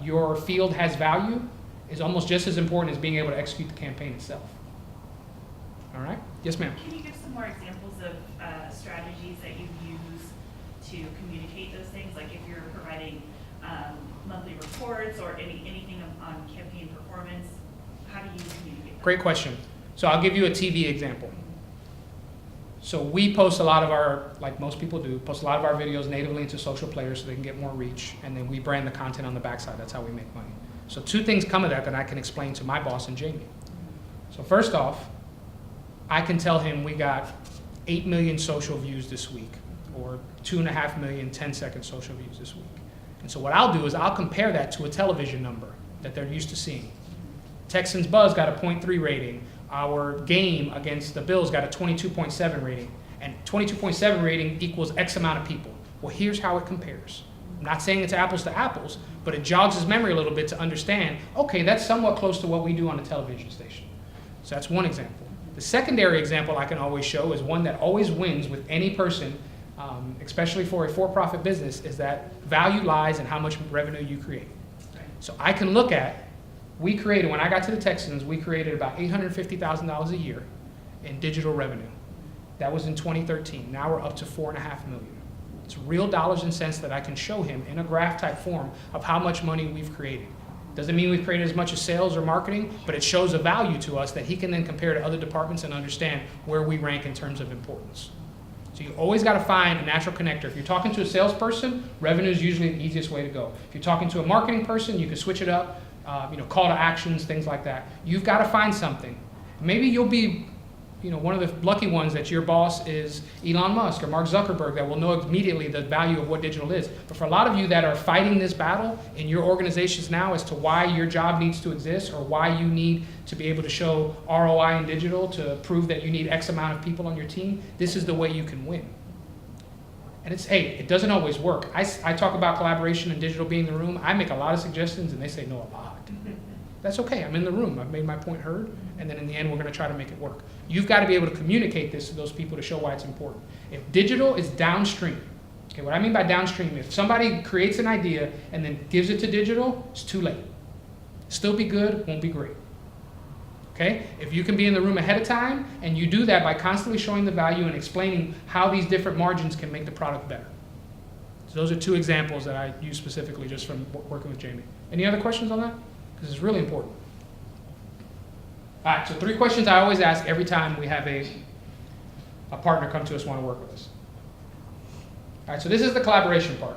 your field has value is almost just as important as being able to execute the campaign itself. All right? Yes, ma'am. Can you give some more examples of strategies that you use to communicate those things? Like if you're providing monthly reports or anything on campaign performance, how do you communicate that? Great question. So I'll give you a TV example. So we post a lot of our, like most people do, post a lot of our videos natively into social players so they can get more reach, and then we brand the content on the backside. That's how we make money. So two things come of that I can explain to my boss and Jamie. So first off, I can tell him we got 8 million social views this week, or 2.5 million 10-second social views this week. And so what I'll do is I'll compare that to a television number that they're used to seeing. Texans Buzz got a 0.3 rating. Our game against the Bills got a 22.7 rating. And 22.7 rating equals X amount of people. Well, here's how it compares. I'm not saying it's apples to apples, but it jogs his memory a little bit to understand, okay, that's somewhat close to what we do on a television station. So that's one example. The secondary example I can always show is one that always wins with any person, especially for a for-profit business, is that value lies in how much revenue you create. So I can look at, when I got to the Texans, we created about $850,000 a year in digital revenue. That was in 2013. Now we're up to $4.5 million. It's real dollars and cents that I can show him in a graph type form of how much money we've created. Doesn't mean we've created as much as sales or marketing, but it shows a value to us that he can then compare to other departments and understand where we rank in terms of importance. So you always got to find a natural connector. If you're talking to a salesperson, revenue is usually the easiest way to go. If you're talking to a marketing person, you can switch it up, call to actions, things like that. You've got to find something. Maybe you'll be one of the lucky ones that your boss is Elon Musk or Mark Zuckerberg that will know immediately the value of what digital is. But for a lot of you that are fighting this battle in your organizations now as to why your job needs to exist or why you need to be able to show ROI in digital to prove that you need X amount of people on your team, this is the way you can win. And it doesn't always work. I talk about collaboration and digital being in the room. I make a lot of suggestions and they say no a lot. That's okay, I'm in the room, I've made my point heard, and then in the end we're going to try to make it work. You've got to be able to communicate this to those people to show why it's important. If digital is downstream, Okay, what I mean by downstream, if somebody creates an idea and then gives it to digital, it's too late. Still be good, won't be great. Okay? If you can be in the room ahead of time and you do that by constantly showing the value and explaining how these different margins can make the product better. So those are two examples that I use specifically just from working with Jamie. Any other questions on that? Because it's really important. All right, so 3 questions I always ask every time we have a partner come to us want to work with us. All right, so this is the collaboration part.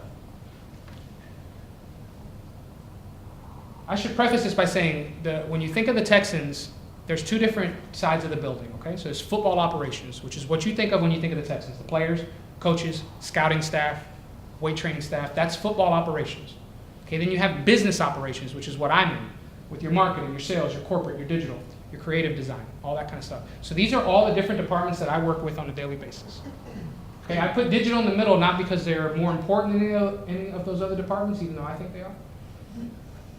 I should preface this by saying that when you think of the Texans, there's 2 different sides of the building, okay? So there's football operations, which is what you think of when you think of the Texans. The players, coaches, scouting staff, weight training staff, that's football operations. Okay, then you have business operations, which is what I'm in, with your marketing, your sales, your corporate, your digital, your creative design, all that kind of stuff. So these are all the different departments that I work with on a daily basis. Okay, I put digital in the middle not because they're more important than any of those other departments, even though I think they are.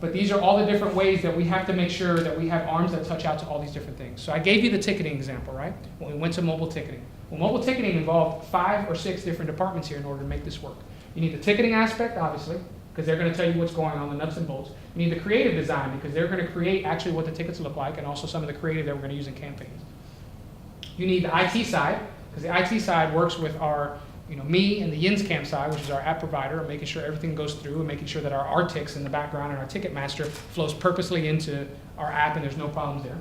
But these are all the different ways that we have to make sure that we have arms that touch out to all these different things. So I gave you the ticketing example, right? When we went to mobile ticketing. Well, mobile ticketing involved 5 or 6 different departments here in order to make this work. You need the ticketing aspect, obviously, because they're going to tell you what's going on, the nuts and bolts. You need the creative design, because they're going to create actually what the tickets look like, and also some of the creative that we're going to use in campaigns. You need the IT side, because the IT side works with our, me and the Yins Camp side, which is our app provider, making sure everything goes through and making sure that our RTICs in the background and our ticket master flows purposely into our app and there's no problems there.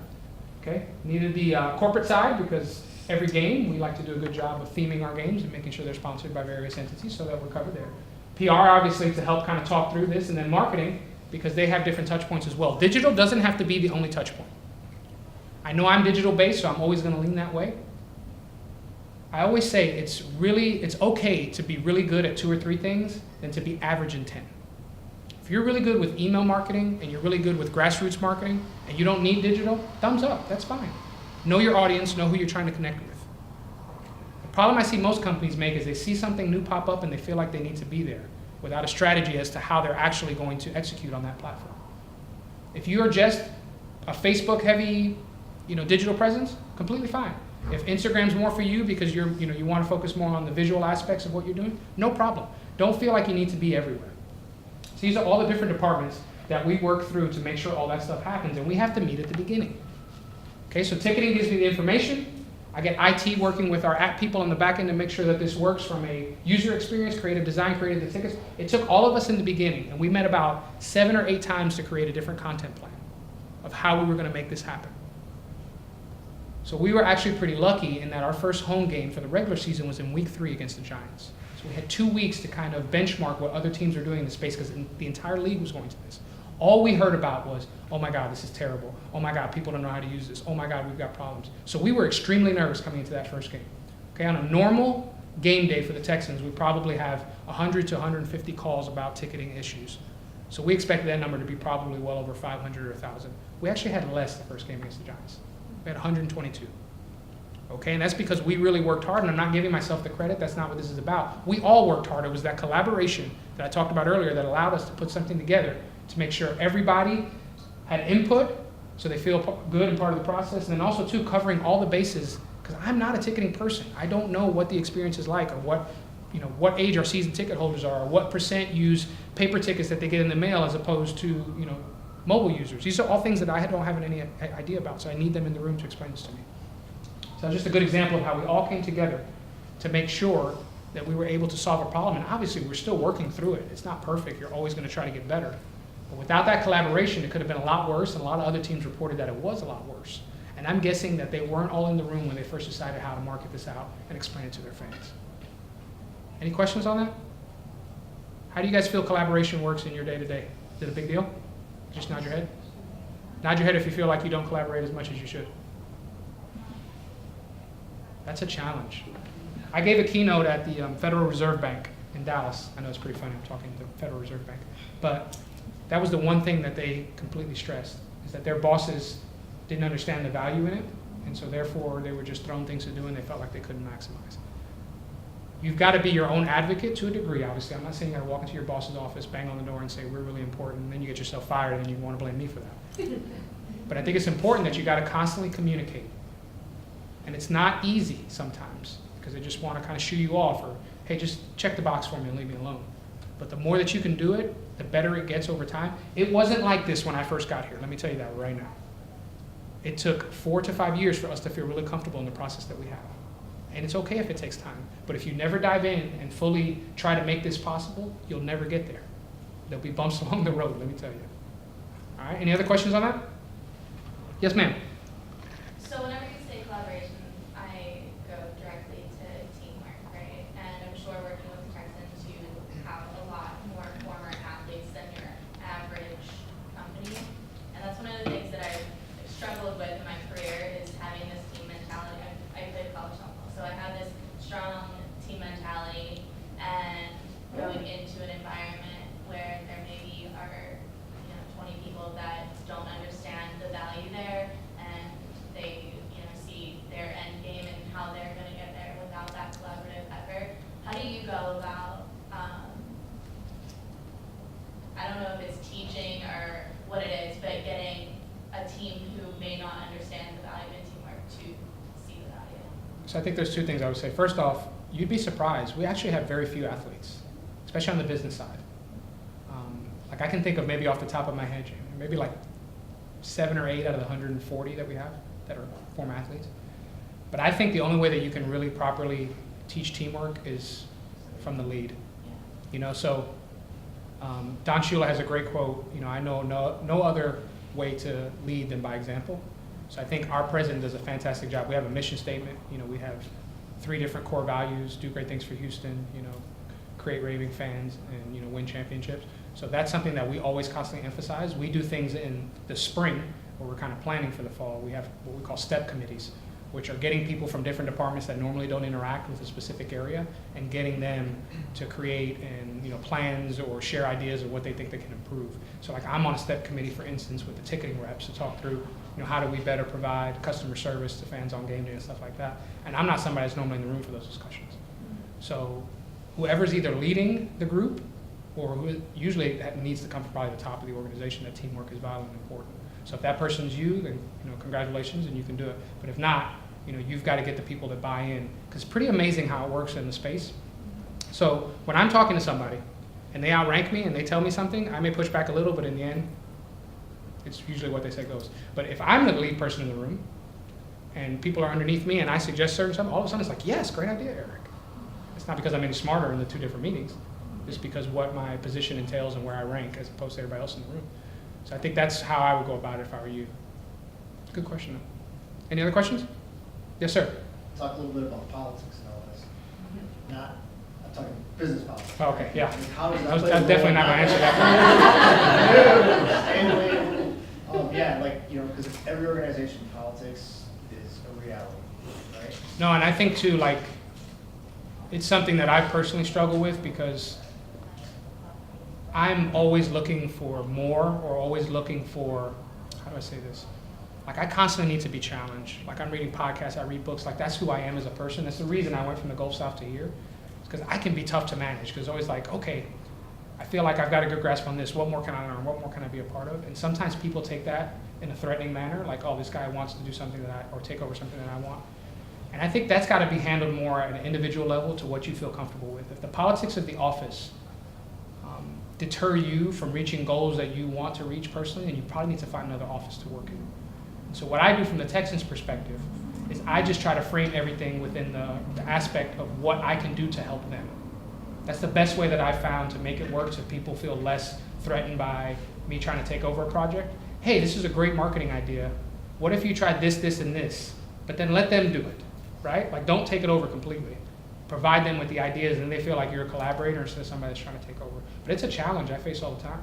Okay. Needed the corporate side, because every game we like to do a good job of theming our games and making sure they're sponsored by various entities so that we're covered there. PR, obviously, to help kind of talk through this, and then marketing, because they have different touch points as well. Digital doesn't have to be the only touch point. I know I'm digital based, so I'm always going to lean that way. I always say it's okay to be really good at 2 or 3 things than to be average in 10. If you're really good with email marketing and you're really good with grassroots marketing and you don't need digital, thumbs up, that's fine. Know your audience, know who you're trying to connect with. The problem I see most companies make is they see something new pop up and they feel like they need to be there without a strategy as to how they're actually going to execute on that platform. If you are just a Facebook heavy, digital presence, completely fine. If Instagram's more for you because you want to focus more on the visual aspects of what you're doing, no problem. Don't feel like you need to be everywhere. So these are all the different departments that we work through to make sure all that stuff happens, and we have to meet at the beginning. Okay, so ticketing gives me the information. I get IT working with our app people on the back end to make sure that this works from a user experience, creative design, created the tickets. It took all of us in the beginning, and we met about 7 or 8 times to create a different content plan of how we were going to make this happen. So we were actually pretty lucky in that our first home game for the regular season was in week 3 against the Giants. So we had 2 weeks to kind of benchmark what other teams were doing in the space, because the entire league was going to this. All we heard about was, oh my God, this is terrible. Oh my God, people don't know how to use this. Oh my God, we've got problems. So we were extremely nervous coming into that first game. Okay, on a normal game day for the Texans, we probably have 100 to 150 calls about ticketing issues. So we expected that number to be probably well over 500 or 1,000. We actually had less the first game against the Giants. We had 122. Okay, and that's because we really worked hard, and I'm not giving myself the credit. That's not what this is about. We all worked hard. It was that collaboration that I talked about earlier that allowed us to put something together to make sure everybody had input so they feel good and part of the process, and then also, too, covering all the bases, because I'm not a ticketing person. I don't know what the experience is like, or what age our season ticket holders are, or what % use paper tickets that they get in the mail as opposed to, mobile users. These are all things that I don't have any idea about, so I need them in the room to explain this to me. So that's just a good example of how we all came together to make sure that we were able to solve a problem. And obviously, we're still working through it. It's not perfect. You're always going to try to get better. But without that collaboration, it could have been a lot worse, and a lot of other teams reported that it was a lot worse. And I'm guessing that they weren't all in the room when they first decided how to market this out and explain it to their fans. Any questions on that? How do you guys feel collaboration works in your day-to-day? Is it a big deal? Just nod your head. Nod your head if you feel like you don't collaborate as much as you should. That's a challenge. I gave a keynote at the Federal Reserve Bank in Dallas. I know it's pretty funny, I'm talking to the Federal Reserve Bank. But that was the one thing that they completely stressed, is that their bosses didn't understand the value in it, and so therefore they were just thrown things to do and they felt like they couldn't maximize. You've got to be your own advocate to a degree, obviously. I'm not saying you got to walk into your boss's office, bang on the door, and say, we're really important, and then you get yourself fired, and then you want to blame me for that. But I think it's important that you got to constantly communicate. And it's not easy sometimes, because they just want to kind of shoo you off, or hey, just check the box for me and leave me alone. But the more that you can do it, the better it gets over time. It wasn't like this when I first got here. Let me tell you that right now. It took 4 to 5 years for us to feel really comfortable in the process that we have. And it's okay if it takes time. But if you never dive in and fully try to make this possible, you'll never get there. There'll be bumps along the road, let me tell you. All right, any other questions on that? Yes, ma'am. So whenever you say collaboration, I go directly to teamwork, right? And I'm sure working with the Texans, you have a lot more former athletes than your average company. And that's one of the things that I've struggled with in my career is having this team mentality. I played college softball, so I have this strong team mentality and going into an environment where there maybe are 20 people that don't understand the value there, and they see their end game and how they're going to get there without that collaborative effort. How do you go about, I don't know if it's teaching or what it is, but getting a team who may not understand the value in teamwork to see the value? So I think there's 2 things I would say. First off, you'd be surprised. We actually have very few athletes, especially on the business side. Like I can think of maybe off the top of my head, maybe like 7 or 8 out of the 140 that we have that are former athletes. But I think the only way that you can really properly teach teamwork is from the lead. So Don Shula has a great quote, I know no other way to lead than by example. So I think our president does a fantastic job. We have a mission statement. We have 3 different core values: do great things for Houston, create raving fans, and win championships. So that's something that we always constantly emphasize. We do things in the spring where we're kind of planning for the fall. We have what we call step committees, which are getting people from different departments that normally don't interact with a specific area and getting them to create and plans or share ideas of what they think they can improve. So like I'm on a step committee, for instance, with the ticketing reps to talk through how do we better provide customer service to fans on game day and stuff like that. And I'm not somebody that's normally in the room for those discussions. So whoever's either leading the group or who usually that needs to come from probably the top of the organization, that teamwork is vital and important. So if that person's you, then congratulations and you can do it. But if not, you've got to get the people that buy in, because it's pretty amazing how it works in the space. So when I'm talking to somebody and they outrank me and they tell me something, I may push back a little, but in the end, it's usually what they say goes. But if I'm the lead person in the room and people are underneath me and I suggest certain something, all of a sudden it's like, yes, great idea, Eric. It's not because I'm any smarter in the 2 different meetings. It's because what my position entails and where I rank as opposed to everybody else in the room. So I think that's how I would go about it if I were you. Good question, though. Any other questions? Yes, sir. Talk a little bit about politics and all this. I'm talking business politics. Oh, okay, yeah. How does I'm that play a definitely role not going to in answer that. Because every organization, politics is a reality, right? No, and I think too, it's something that I personally struggle with because I'm always looking for more or always looking for, how do I say this? I constantly need to be challenged. I'm reading podcasts, I read books, that's who I am as a person. That's the reason I went from the Gulf South to here. It's because I can be tough to manage, because it's always okay, I feel like I've got a good grasp on this. What more can I learn? What more can I be a part of? And sometimes people take that in a threatening manner, oh, this guy wants to do something or take over something that I want. And I think that's got to be handled more at an individual level to what you feel comfortable with. If the politics of the office deter you from reaching goals that you want to reach personally, then you probably need to find another office to work in. And so what I do from the Texans' perspective is I just try to frame everything within the aspect of what I can do to help them. That's the best way that I've found to make it work so people feel less threatened by me trying to take over a project. Hey, this is a great marketing idea. What if you tried this, this, and this? But then let them do it, right? Don't take it over completely. Provide them with the ideas and they feel like you're a collaborator instead of somebody that's trying to take over. But it's a challenge I face all the time.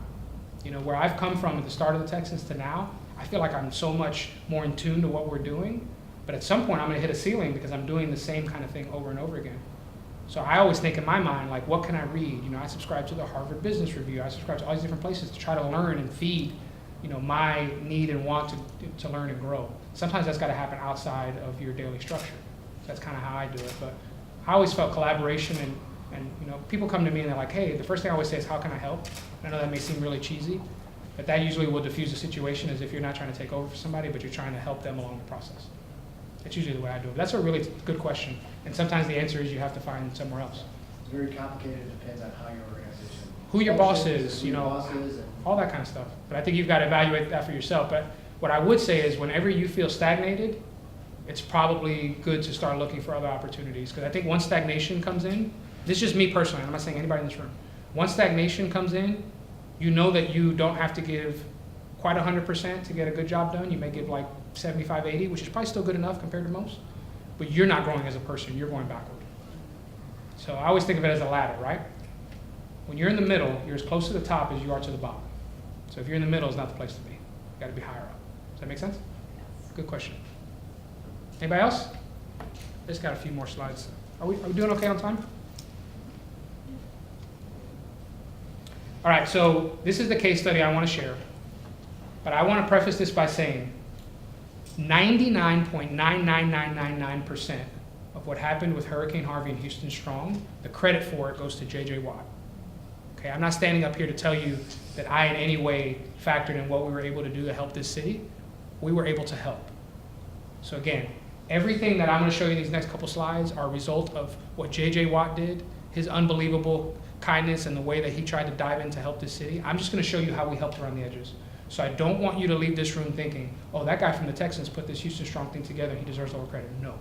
Where I've come from at the start of the Texans to now, I feel like I'm so much more in tune to what we're doing. But at some point I'm going to hit a ceiling because I'm doing the same kind of thing over and over again. So I always think in my mind, what can I read? I subscribe to the Harvard Business Review. I subscribe to all these different places to try to learn and feed, my need and want to learn and grow. Sometimes that's got to happen outside of your daily structure. That's kind of how I do it. But I always felt collaboration and people come to me and they're like, hey, the first thing I always say is, how can I help? I know that may seem really cheesy, but that usually will diffuse the situation as if you're not trying to take over for somebody, but you're trying to help them along the process. That's usually the way I do it. That's a really good question. And sometimes the answer is you have to find somewhere else. very complicated, it depends on how your organization. Who your boss functions, is, who you your know, boss is, and all that kind of stuff. But I think you've got to evaluate that for yourself. But what I would say is whenever you feel stagnated, it's probably good to start looking for other opportunities. Because I think once stagnation comes in, this is just me personally, I'm not saying anybody in this room. Once stagnation comes in, you know that you don't have to give quite 100% to get a good job done. You may give like 75, 80, which is probably still good enough compared to most. But you're not growing as a person, you're going backward. So I always think of it as a ladder, right? When you're in the middle, you're as close to the top as you are to the bottom. So if you're in the middle, it's not the place to be. You got to be higher up. Does that make sense? Good question. Anybody else? Just got a few more slides. Are we doing okay on time? All right, so this is the case study I want to share. But I want to preface this by saying 99.99999% of what happened with Hurricane Harvey and Houston Strong, the credit for it goes to J.J. Watt. Okay, I'm not standing up here to tell you that I in any way factored in what we were able to do to help this city. We were able to help. So again, everything that I'm going to show you in these next couple slides are a result of what J.J. Watt did, his unbelievable kindness and the way that he tried to dive in to help this city. I'm just going to show you how we helped around the edges. So I don't want you to leave this room thinking, oh, that guy from the Texans put this Houston Strong thing together, he deserves all the credit. No.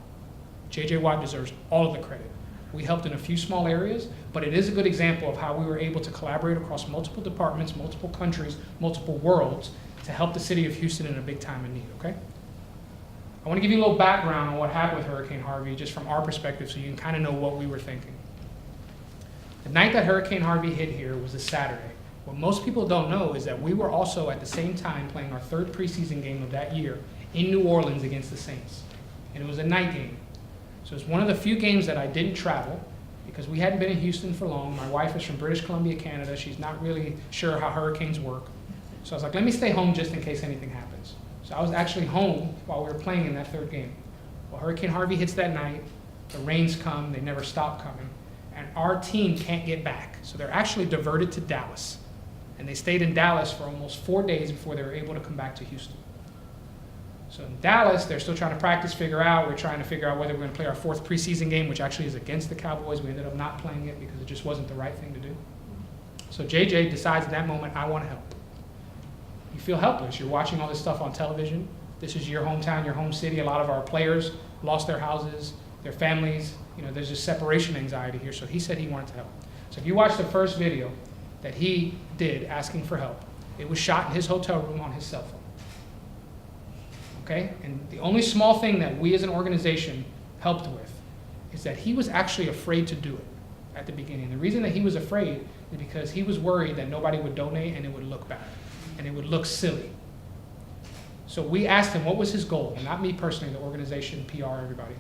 J.J. Watt deserves all of the credit. We helped in a few small areas, but it is a good example of how we were able to collaborate across multiple departments, multiple countries, multiple worlds to help the city of Houston in a big time of need, okay? I want to give you a little background on what happened with Hurricane Harvey, just from our perspective, so you can kind of know what we were thinking. The night that Hurricane Harvey hit here was a Saturday. What most people don't know is that we were also at the same time playing our third preseason game of that year in New Orleans against the Saints. And it was a night game. So it's one of the few games that I didn't travel because we hadn't been in Houston for long. My wife is from British Columbia, Canada. She's not really sure how hurricanes work. So I was like, let me stay home just in case anything happens. So I was actually home while we were playing in that third game. Well, Hurricane Harvey hits that night. The rains come. They never stop coming. And our team can't get back. So they're actually diverted to Dallas. And they stayed in Dallas for almost 4 days before they were able to come back to Houston. So in Dallas, they're still trying to practice, we're trying to figure out whether we're going to play our fourth preseason game, which actually is against the Cowboys. We ended up not playing it because it just wasn't the right thing to do. So JJ decides at that moment, I want to help. You feel helpless. You're watching all this stuff on television. This is your hometown, your home city. A lot of our players lost their houses, their families. You know, there's just separation anxiety here. So he said he wanted to help. So if you watch the first video that he did asking for help, it was shot in his hotel room on his cell phone. Okay? And the only small thing that we as an organization helped with is that he was actually afraid to do it at the beginning. The reason that he was afraid is because he was worried that nobody would donate and it would look bad and it would look silly. So we asked him what was his goal, and not me personally, the organization, PR, everybody.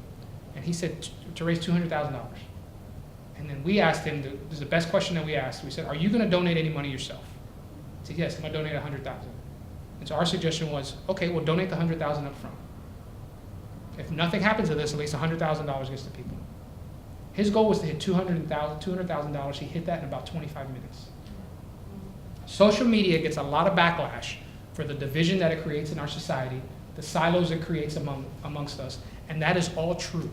And he said to raise $200,000. And then we asked him, this is the best question that we asked. We said, are you going to donate any money yourself? He said, yes, I'm going to donate $100,000. And so our suggestion was, okay, we'll donate the $100,000 up front. If nothing happens to this, at least $100,000 gets to people. His goal was to hit $200,000. He hit that in about 25 minutes. Social media gets a lot of backlash for the division that it creates in our society, the silos it creates amongst us, and that is all true.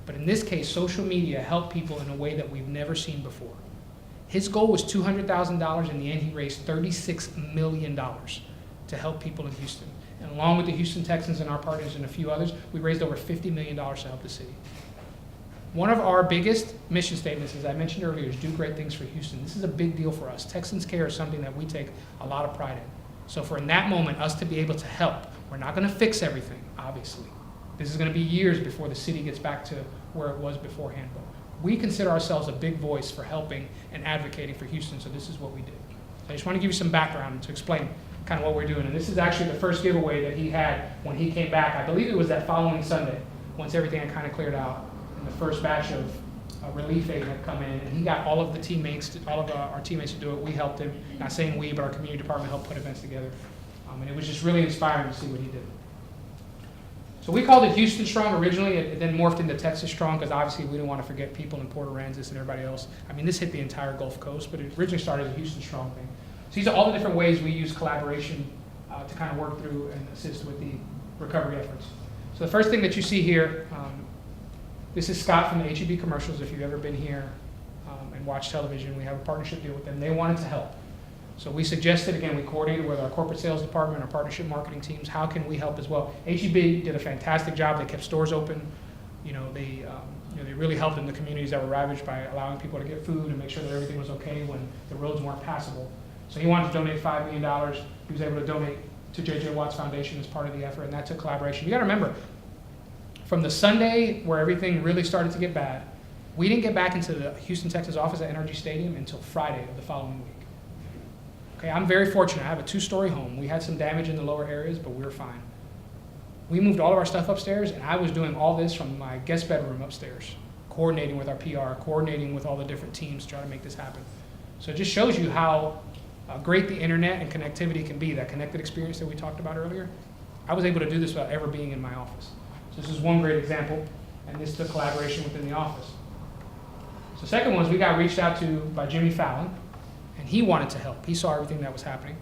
But in this case, social media helped people in a way that we've never seen before. His goal was $200,000. In the end, he raised $36 million to help people in Houston. And along with the Houston Texans and our partners and a few others, we raised over $50 million to help the city. One of our biggest mission statements, as I mentioned earlier, is do great things for Houston. This is a big deal for us. Texans Care is something that we take a lot of pride in. So for in that moment, us to be able to help, we're not going to fix everything, obviously. This is going to be years before the city gets back to where it was beforehand. But we consider ourselves a big voice for helping and advocating for Houston, so this is what we did. So I just want to give you some background to explain kind of what we're doing. And this is actually the first giveaway that he had when he came back. I believe it was that following Sunday, once everything had kind of cleared out, and the first batch of relief aid had come in, and he got all of the teammates, all of our teammates to do it. We helped him, not saying we, but our community department helped put events together. And it was just really inspiring to see what he did. So we called it Houston Strong originally. It then morphed into Texas Strong because obviously we didn't want to forget people in Port Aransas and everybody else. I mean, this hit the entire Gulf Coast, but it originally started as a Houston Strong thing. So these are all the different ways we use collaboration to kind of work through and assist with the recovery efforts. So the first thing that you see here, this is Scott from the HEB commercials. If you've ever been here and and watch television. We have a partnership deal with them. They wanted to help. So we suggested, again, we coordinated with our corporate sales department, our partnership marketing teams, how can we help as well? HEB did a fantastic job. They kept stores open. They really helped in the communities that were ravaged by allowing people to get food and make sure that everything was okay when the roads weren't passable. So he wanted to donate $5 million. He was able to donate to J.J. Watt's Foundation as part of the effort, and that took collaboration. You got to remember, from the Sunday where everything really started to get bad, we didn't get back into the Houston, Texas office at NRG Stadium until Friday of the following week. Okay, I'm very fortunate. I have a 2-story home. We had some damage in the lower areas, but we were fine. We moved all of our stuff upstairs, and I was doing all this from my guest bedroom upstairs, coordinating with our PR, coordinating with all the different teams to try to make this happen. So it just shows you how great the internet and connectivity can be, that connected experience that we talked about earlier. I was able to do this without ever being in my office. So this is one great example, and this is the collaboration within the office. So second one is we got reached out to by Jimmy Fallon, and he wanted to help. He saw everything that was happening.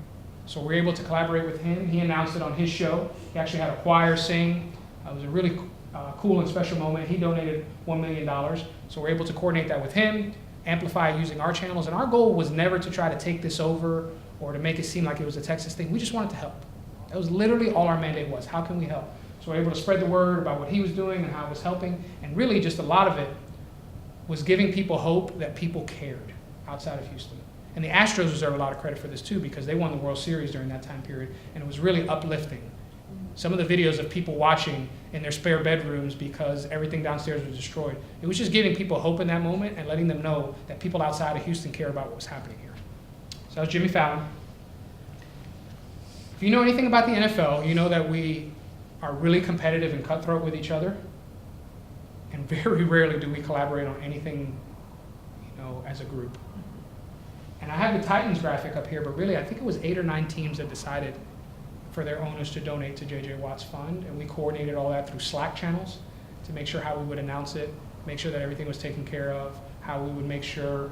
So we were able to collaborate with him. He announced it on his show. He actually had a choir sing. It was a really cool and special moment. He donated $1 million. So we're able to coordinate that with him, amplify using our channels. And our goal was never to try to take this over or to make it seem like it was a Texas thing. We just wanted to help. That was literally all our mandate was. How can we help? So we're able to spread the word about what he was doing and how it was helping. And really just a lot of it was giving people hope that people cared outside of Houston. And the Astros deserve a lot of credit for this too, because they won the World Series during that time period, and it was really uplifting. Some of the videos of people watching in their spare bedrooms because everything downstairs was destroyed, it was just giving people hope in that moment and letting them know that people outside of Houston care about what was happening here. So that was Jimmy Fallon. If you know anything about the NFL, you know that we are really competitive and cutthroat with each other, and very rarely do we collaborate on anything, as a group. And I have the Titans graphic up here, but really I think it was 8 or 9 teams that decided for their owners to donate to J.J. Watt's fund, and we coordinated all that through Slack channels to make sure how we would announce it, make sure that everything was taken care of, how we would make sure,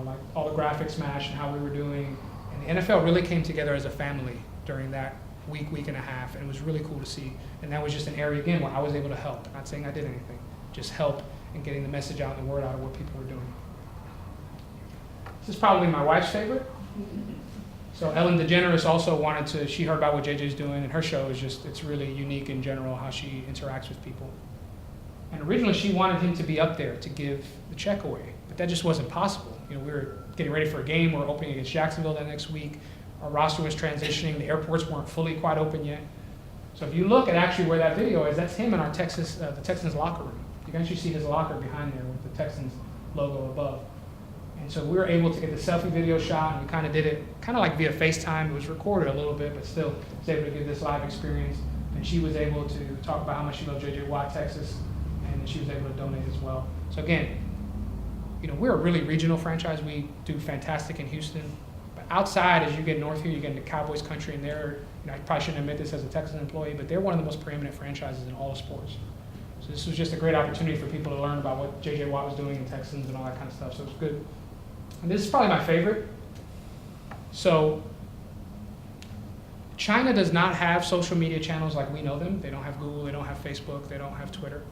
like all the graphics matched and how we were doing. And the NFL really came together as a family during that week and a half, and it was really cool to see. And that was just an area, again, where I was able to help. Not saying I did anything, just help in getting the message out and the word out of what people were doing. This is probably my wife's favorite. So Ellen DeGeneres also wanted to, she heard about what JJ's doing, and her show is just, it's really unique in general how she interacts with people. And originally she wanted him to be up there to give the check away, but that just wasn't possible. We were getting ready for a game, we're opening against Jacksonville that next week, our roster was transitioning, the airports weren't fully quite open yet. So if you look at actually where that video is, that's him in our the Texans locker room. You can actually see his locker behind there with the Texans logo above. And so we were able to get the selfie video shot, and we kind of did it kind of like via FaceTime. It was recorded a little bit, but still was able to give this live experience. And she was able to talk about how much she loved J.J. Watt, Texas, and she was able to donate as well. So again, we're a really regional franchise. We do fantastic in Houston. But outside, as you get north here, you get into Cowboys country, and they're, I probably shouldn't admit this as a Texas employee, but they're one of the most preeminent franchises in all of sports. So this was just a great opportunity for people to learn about what J.J. Watt was doing in Texans and all that kind of stuff. So it was good. And this is probably my favorite. So China does not have social media channels like we know them. They don't have Google, they don't have Facebook, they don't have Twitter.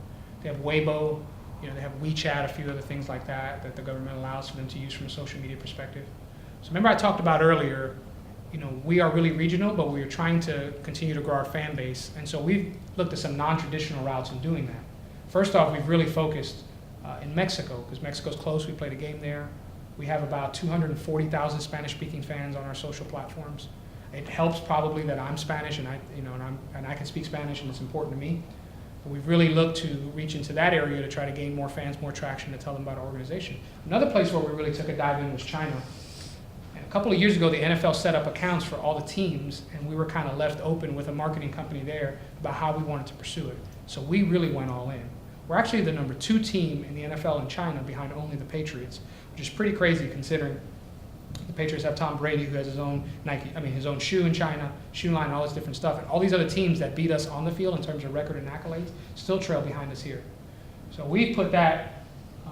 They have Weibo, they have WeChat, a few other things like that that the government allows for them to use from a social media perspective. So remember I talked about earlier, we are really regional, but we are trying to continue to grow our fan base. And so we've looked at some non-traditional routes in doing that. First off, we've really focused in Mexico, because Mexico's close, we played a game there. We have about 240,000 Spanish-speaking fans on our social platforms. It helps probably that I'm Spanish and I can speak Spanish, and it's important to me. But we've really looked to reach into that area to try to gain more fans, more traction, to tell them about our organization. Another place where we really took a dive in was China. And a couple of years ago, the NFL set up accounts for all the teams, and we were kind of left open with a marketing company there about how we wanted to pursue it. So we really went all in. We're actually the number 2 team in the NFL in China, behind only the Patriots, which is pretty crazy considering the Patriots have Tom Brady, who has his own his own shoe in China, shoe line, all this different stuff. And all these other teams that beat us on the field in terms of record and accolades still trail behind us here. So we put that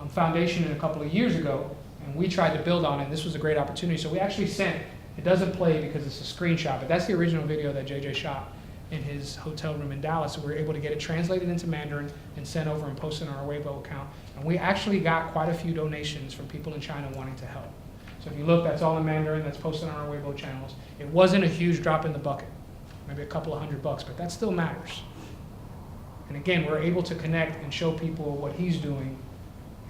foundation in a couple of years ago, and we tried to build on it, and this was a great opportunity. So we actually sent, it doesn't play because it's a screenshot, but that's the original video that JJ shot. in his hotel room in Dallas. So we were able to get it translated into Mandarin and sent over and posted on our Weibo account. And we actually got quite a few donations from people in China wanting to help. So if you look, that's all in Mandarin, that's posted on our Weibo channels. It wasn't a huge drop in the bucket, maybe a couple of $100, but that still matters. And again, we're able to connect and show people what he's doing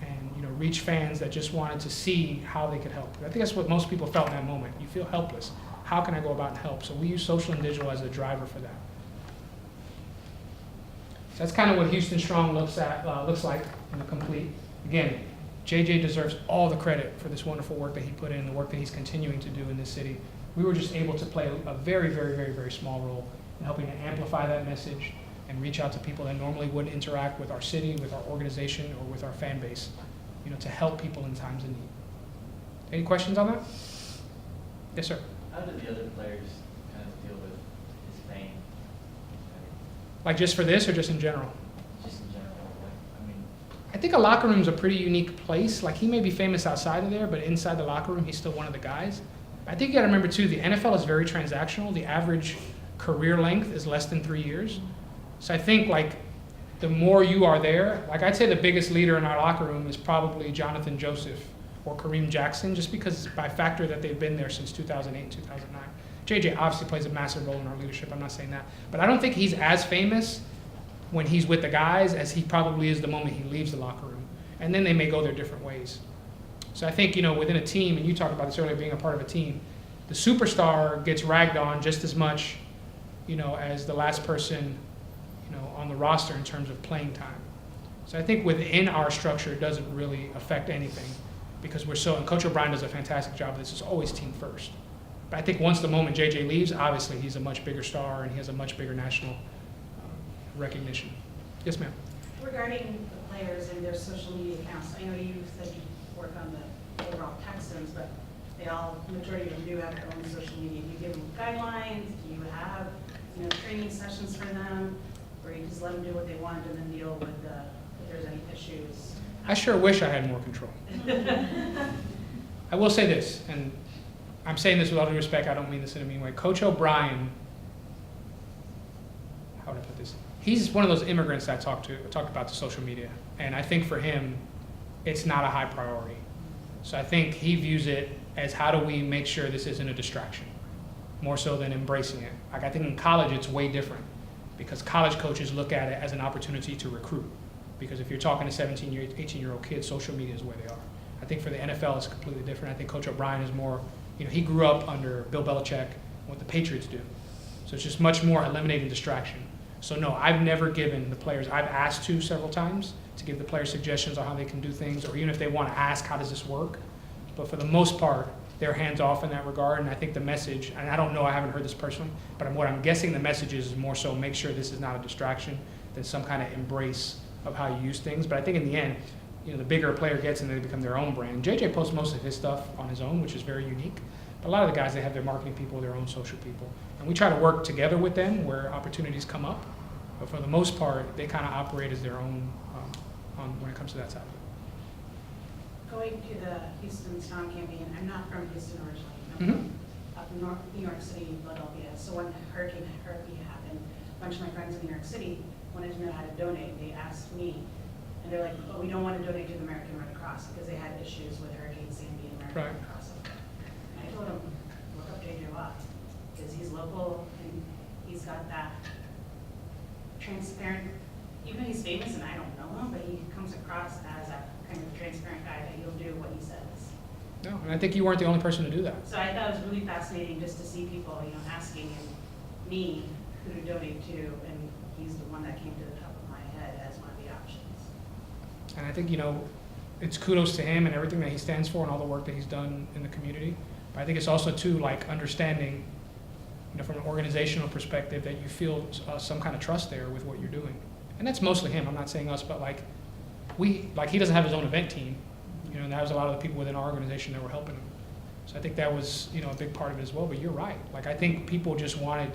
and, you know, reach fans that just wanted to see how they could help. I think that's what most people felt in that moment. You feel helpless. How can I go about and help? So we use social and digital as a driver for that. So that's kind of what Houston Strong looks like in the complete. Again, JJ deserves all the credit for this wonderful work that he put in, the work that he's continuing to do in this city. We were just able to play a very, very, very, very small role in helping to amplify that message and reach out to people that normally wouldn't interact with our city, with our organization, or with our fan base, you know, to help people in times of need. Any questions on that? Yes, sir. How did the other players kind of deal with his fame? Like just for this or just in general? Just in general, like, I mean, I think a locker room's a pretty unique place. Like he may be famous outside of there, but inside the locker room, he's still one of the guys. I think you gotta remember too, the NFL is very transactional. The average career length is less than 3 years. So I think like the more you are there, like I'd say the biggest leader in our locker room is probably Jonathan Joseph or Kareem Jackson, just because by factor that they've been there since 2008 and 2009. JJ obviously plays a massive role in our leadership, I'm not saying that. But I don't think he's as famous when he's with the guys as he probably is the moment he leaves the locker room. And then they may go their different ways. So I think, you know, within a team, and you talked about this earlier, being a part of a team, the superstar gets ragged on just as much, you know, as the last person, you know, on the roster in terms of playing time. So I think within our structure, it doesn't really affect anything because we're so, and Coach O'Brien does a fantastic job of this, it's always team first. But I think once the moment JJ leaves, obviously he's a much bigger star and he has a much bigger national recognition. Yes, ma'am. Regarding the players and their social media accounts, I know you said you work on the overall Texans, but they all, majority of them do have their own social media. Do you give them guidelines? Do you have, you know, training sessions for them? Or you just let them do what they want and then deal with if there's any issues? I sure wish I had more control. I will say this, and I'm saying this with all due respect, I don't mean this in a mean way. Coach O'Brien, how would I put this? He's one of those immigrants that I talked about to social media. And I think for him, it's not a high priority. So I think he views it as how do we make sure this isn't a distraction, more so than embracing it. Like I think in college, it's way different because college coaches look at it as an opportunity to recruit. Because if you're talking to 18-year-old kids, social media is where they are. I think for the NFL, it's completely different. I think Coach O'Brien is more, you know, he grew up under Bill Belichick, what the Patriots do. So it's just much more eliminating distraction. So no, I've never given the players, I've asked to several times to give the players suggestions on how they can do things, or even if they want to ask, how does this work? But for the most part, they're hands off in that regard, and I think the message, and I don't know, I haven't heard this personally, but what I'm guessing the message is more so make sure this is not a distraction than some kind of embrace of how you use things. But I think in the end, you know, the bigger a player gets and they become their own brand. JJ posts most of his stuff on his own, which is very unique. But a lot of the guys, they have their marketing people, their own social people. And we try to work together with them where opportunities come up. But for the most part, they kind of operate as their own when it comes to that side of it. Going to the Houston Strong campaign, I'm not from Houston originally. I'm Mhm. from up in New York City, Philadelphia. So when Hurricane happened, a bunch of my friends in New York City wanted to know how to donate. They asked me, and they're like, "Oh, we don't want to donate to the American Red Cross because they had issues with Hurricane Sandy and American Right. Red Cross." And I told them, look up JJ Watt because he's local and he's got that transparent. Even though he's famous and I don't know him, but he comes across as a kind of transparent guy that he'll do what he says. No, and I think you weren't the only person to do that. So I thought it was really fascinating just to see people, you know, asking me who to donate to, and he's the one that came to the top of my head as one of the options. And I think, you know, it's kudos to him and everything that he stands for and all the work that he's done in the community. But I think it's also, too, like understanding, you know, from an organizational perspective that you feel some kind of trust there with what you're doing. And that's mostly him. I'm not saying us, but like he doesn't have his own event team, you know, and that was a lot of the people within our organization that were helping him. So I think that was, you know, a big part of it as well. But you're right. Like I think people just wanted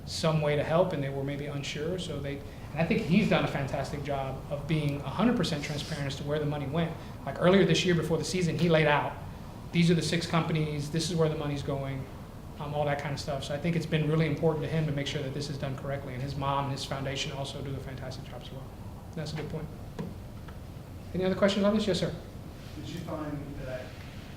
some way to help and they were maybe unsure. So and I think he's done a fantastic job of being 100% transparent as to where the money went. Like earlier this year before the season, he laid out, these are the 6 companies, this is where the money's going. all that kind of stuff. So I think it's been really important to him to make sure that this is done correctly, and his mom and his foundation also do a fantastic job as well. That's a good point. Any other questions on this? Yes, sir. Did you find that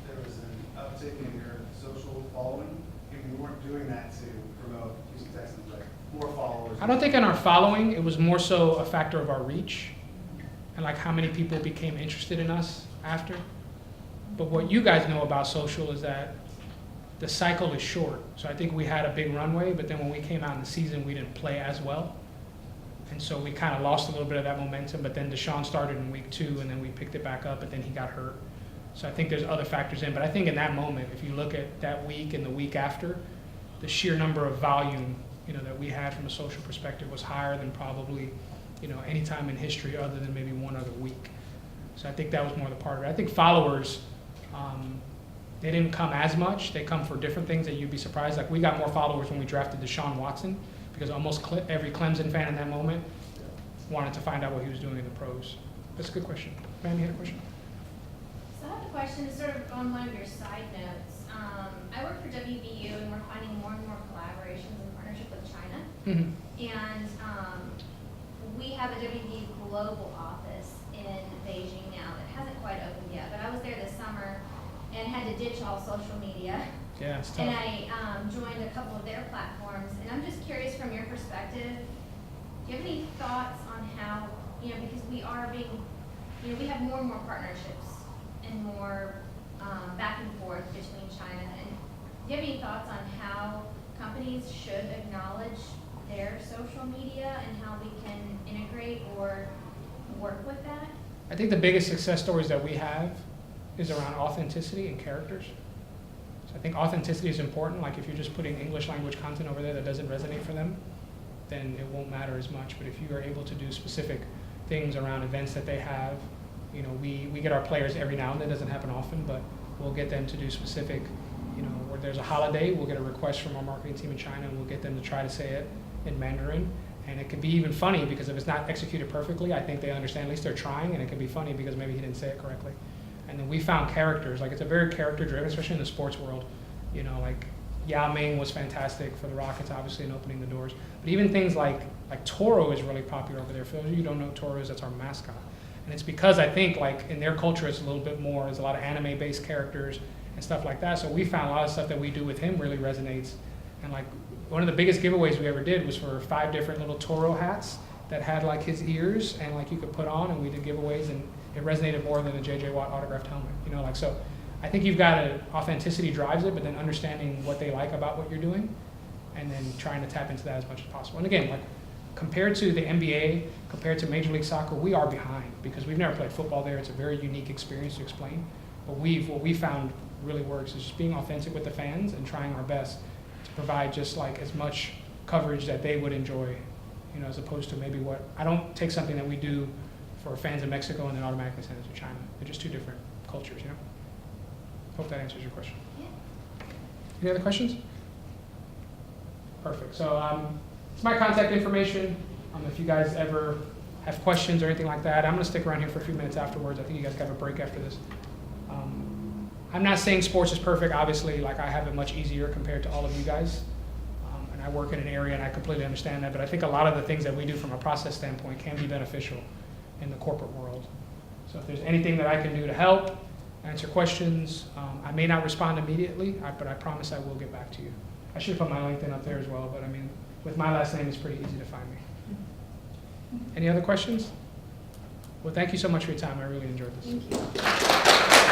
there was an uptick in your social following? If you weren't doing that to promote Houston Texans, like more followers? I don't think in our following, it was more so a factor of our reach and like how many people became interested in us after. But what you guys know about social is that the cycle is short. So I think we had a big runway, but then when we came out in the season, we didn't play as well. And so we kind of lost a little bit of that momentum, but then Deshaun started in week 2, and then we picked it back up, but then he got hurt. So I think there's other factors in, but I think in that moment, if you look at that week and the week after, the sheer number of volume, that we had from a social perspective was higher than probably, any time in history other than maybe one other week. So I think that was more the part of it. I think followers, they didn't come as much. They come for different things that you'd be surprised. Like we got more followers when we drafted Deshaun Watson, because almost every Clemson fan in that moment wanted to find out what he was doing in the pros. That's a good question. Ma'am, you had a question? So I have a question sort of on one of your side notes. I work for WVU, and we're finding more and more collaborations in partnership with China. Mm-hmm. And we have a WVU global office in Beijing now that hasn't quite opened yet, but I was there this summer and had to ditch all social media. Yeah, it's tough. And I joined a couple of their platforms, and I'm just curious from your perspective, do you have any thoughts on how, because we are being, we have more and more partnerships and more back and forth between China, and do you have any thoughts on how companies should acknowledge their social media and how we can integrate or work with that? I think the biggest success stories that we have is around authenticity and characters. So I think authenticity is important. Like if you're just putting English language content over there that doesn't resonate for them, then it won't matter as much. But if you are able to do specific things around events that they have, we get our players every now and then. It doesn't happen often, but we'll get them to do specific, where there's a holiday, we'll get a request from our marketing team in China, and we'll get them to try to say it in Mandarin. And it can be even funny because if it's not executed perfectly, I think they understand, at least they're trying, and it can be funny because maybe he didn't say it correctly. And then we found characters, like it's a very character driven, especially in the sports world. Like Yao Ming was fantastic for the Rockets, obviously, in opening the doors. But even things like Toro is really popular over there. For those of you who don't know Toro is, that's our mascot. And it's because I think like in their culture it's a little bit more, there's a lot of anime-based characters and stuff like that. So we found a lot of stuff that we do with him really resonates. And like one of the biggest giveaways we ever did was for 5 different little Toro hats that had like his ears and like you could put on, and we did giveaways, and it resonated more than a J.J. Watt autographed helmet. So I think you've got authenticity drives it, but then understanding what they like about what you're doing and then trying to tap into that as much as possible. And again, like compared to the NBA, compared to Major League Soccer, we are behind because we've never played football there. It's a very unique experience to explain. But what we found really works is just being authentic with the fans and trying our best to provide just like as much coverage that they would enjoy, as opposed to maybe I don't take something that we do for fans in Mexico and then automatically send it to China. They're just 2 different cultures, Hope that answers your question. Yeah. Any other questions? Perfect. So it's my contact information. If you guys ever have questions or anything like that, I'm going to stick around here for a few minutes afterwards. I think you guys have a break after this. I'm not saying sports is perfect. Obviously, like I have it much easier compared to all of you guys. And I work in an area and I completely understand that. But I think a lot of the things that we do from a process standpoint can be beneficial in the corporate world. So if there's anything that I can do to help, answer questions, I may not respond immediately, but I promise I will get back to you. I should put my LinkedIn up there as well, but I mean, with my last name, it's pretty easy to find me. Any other questions? Well, thank you so much for your time. I really enjoyed this. Thank you.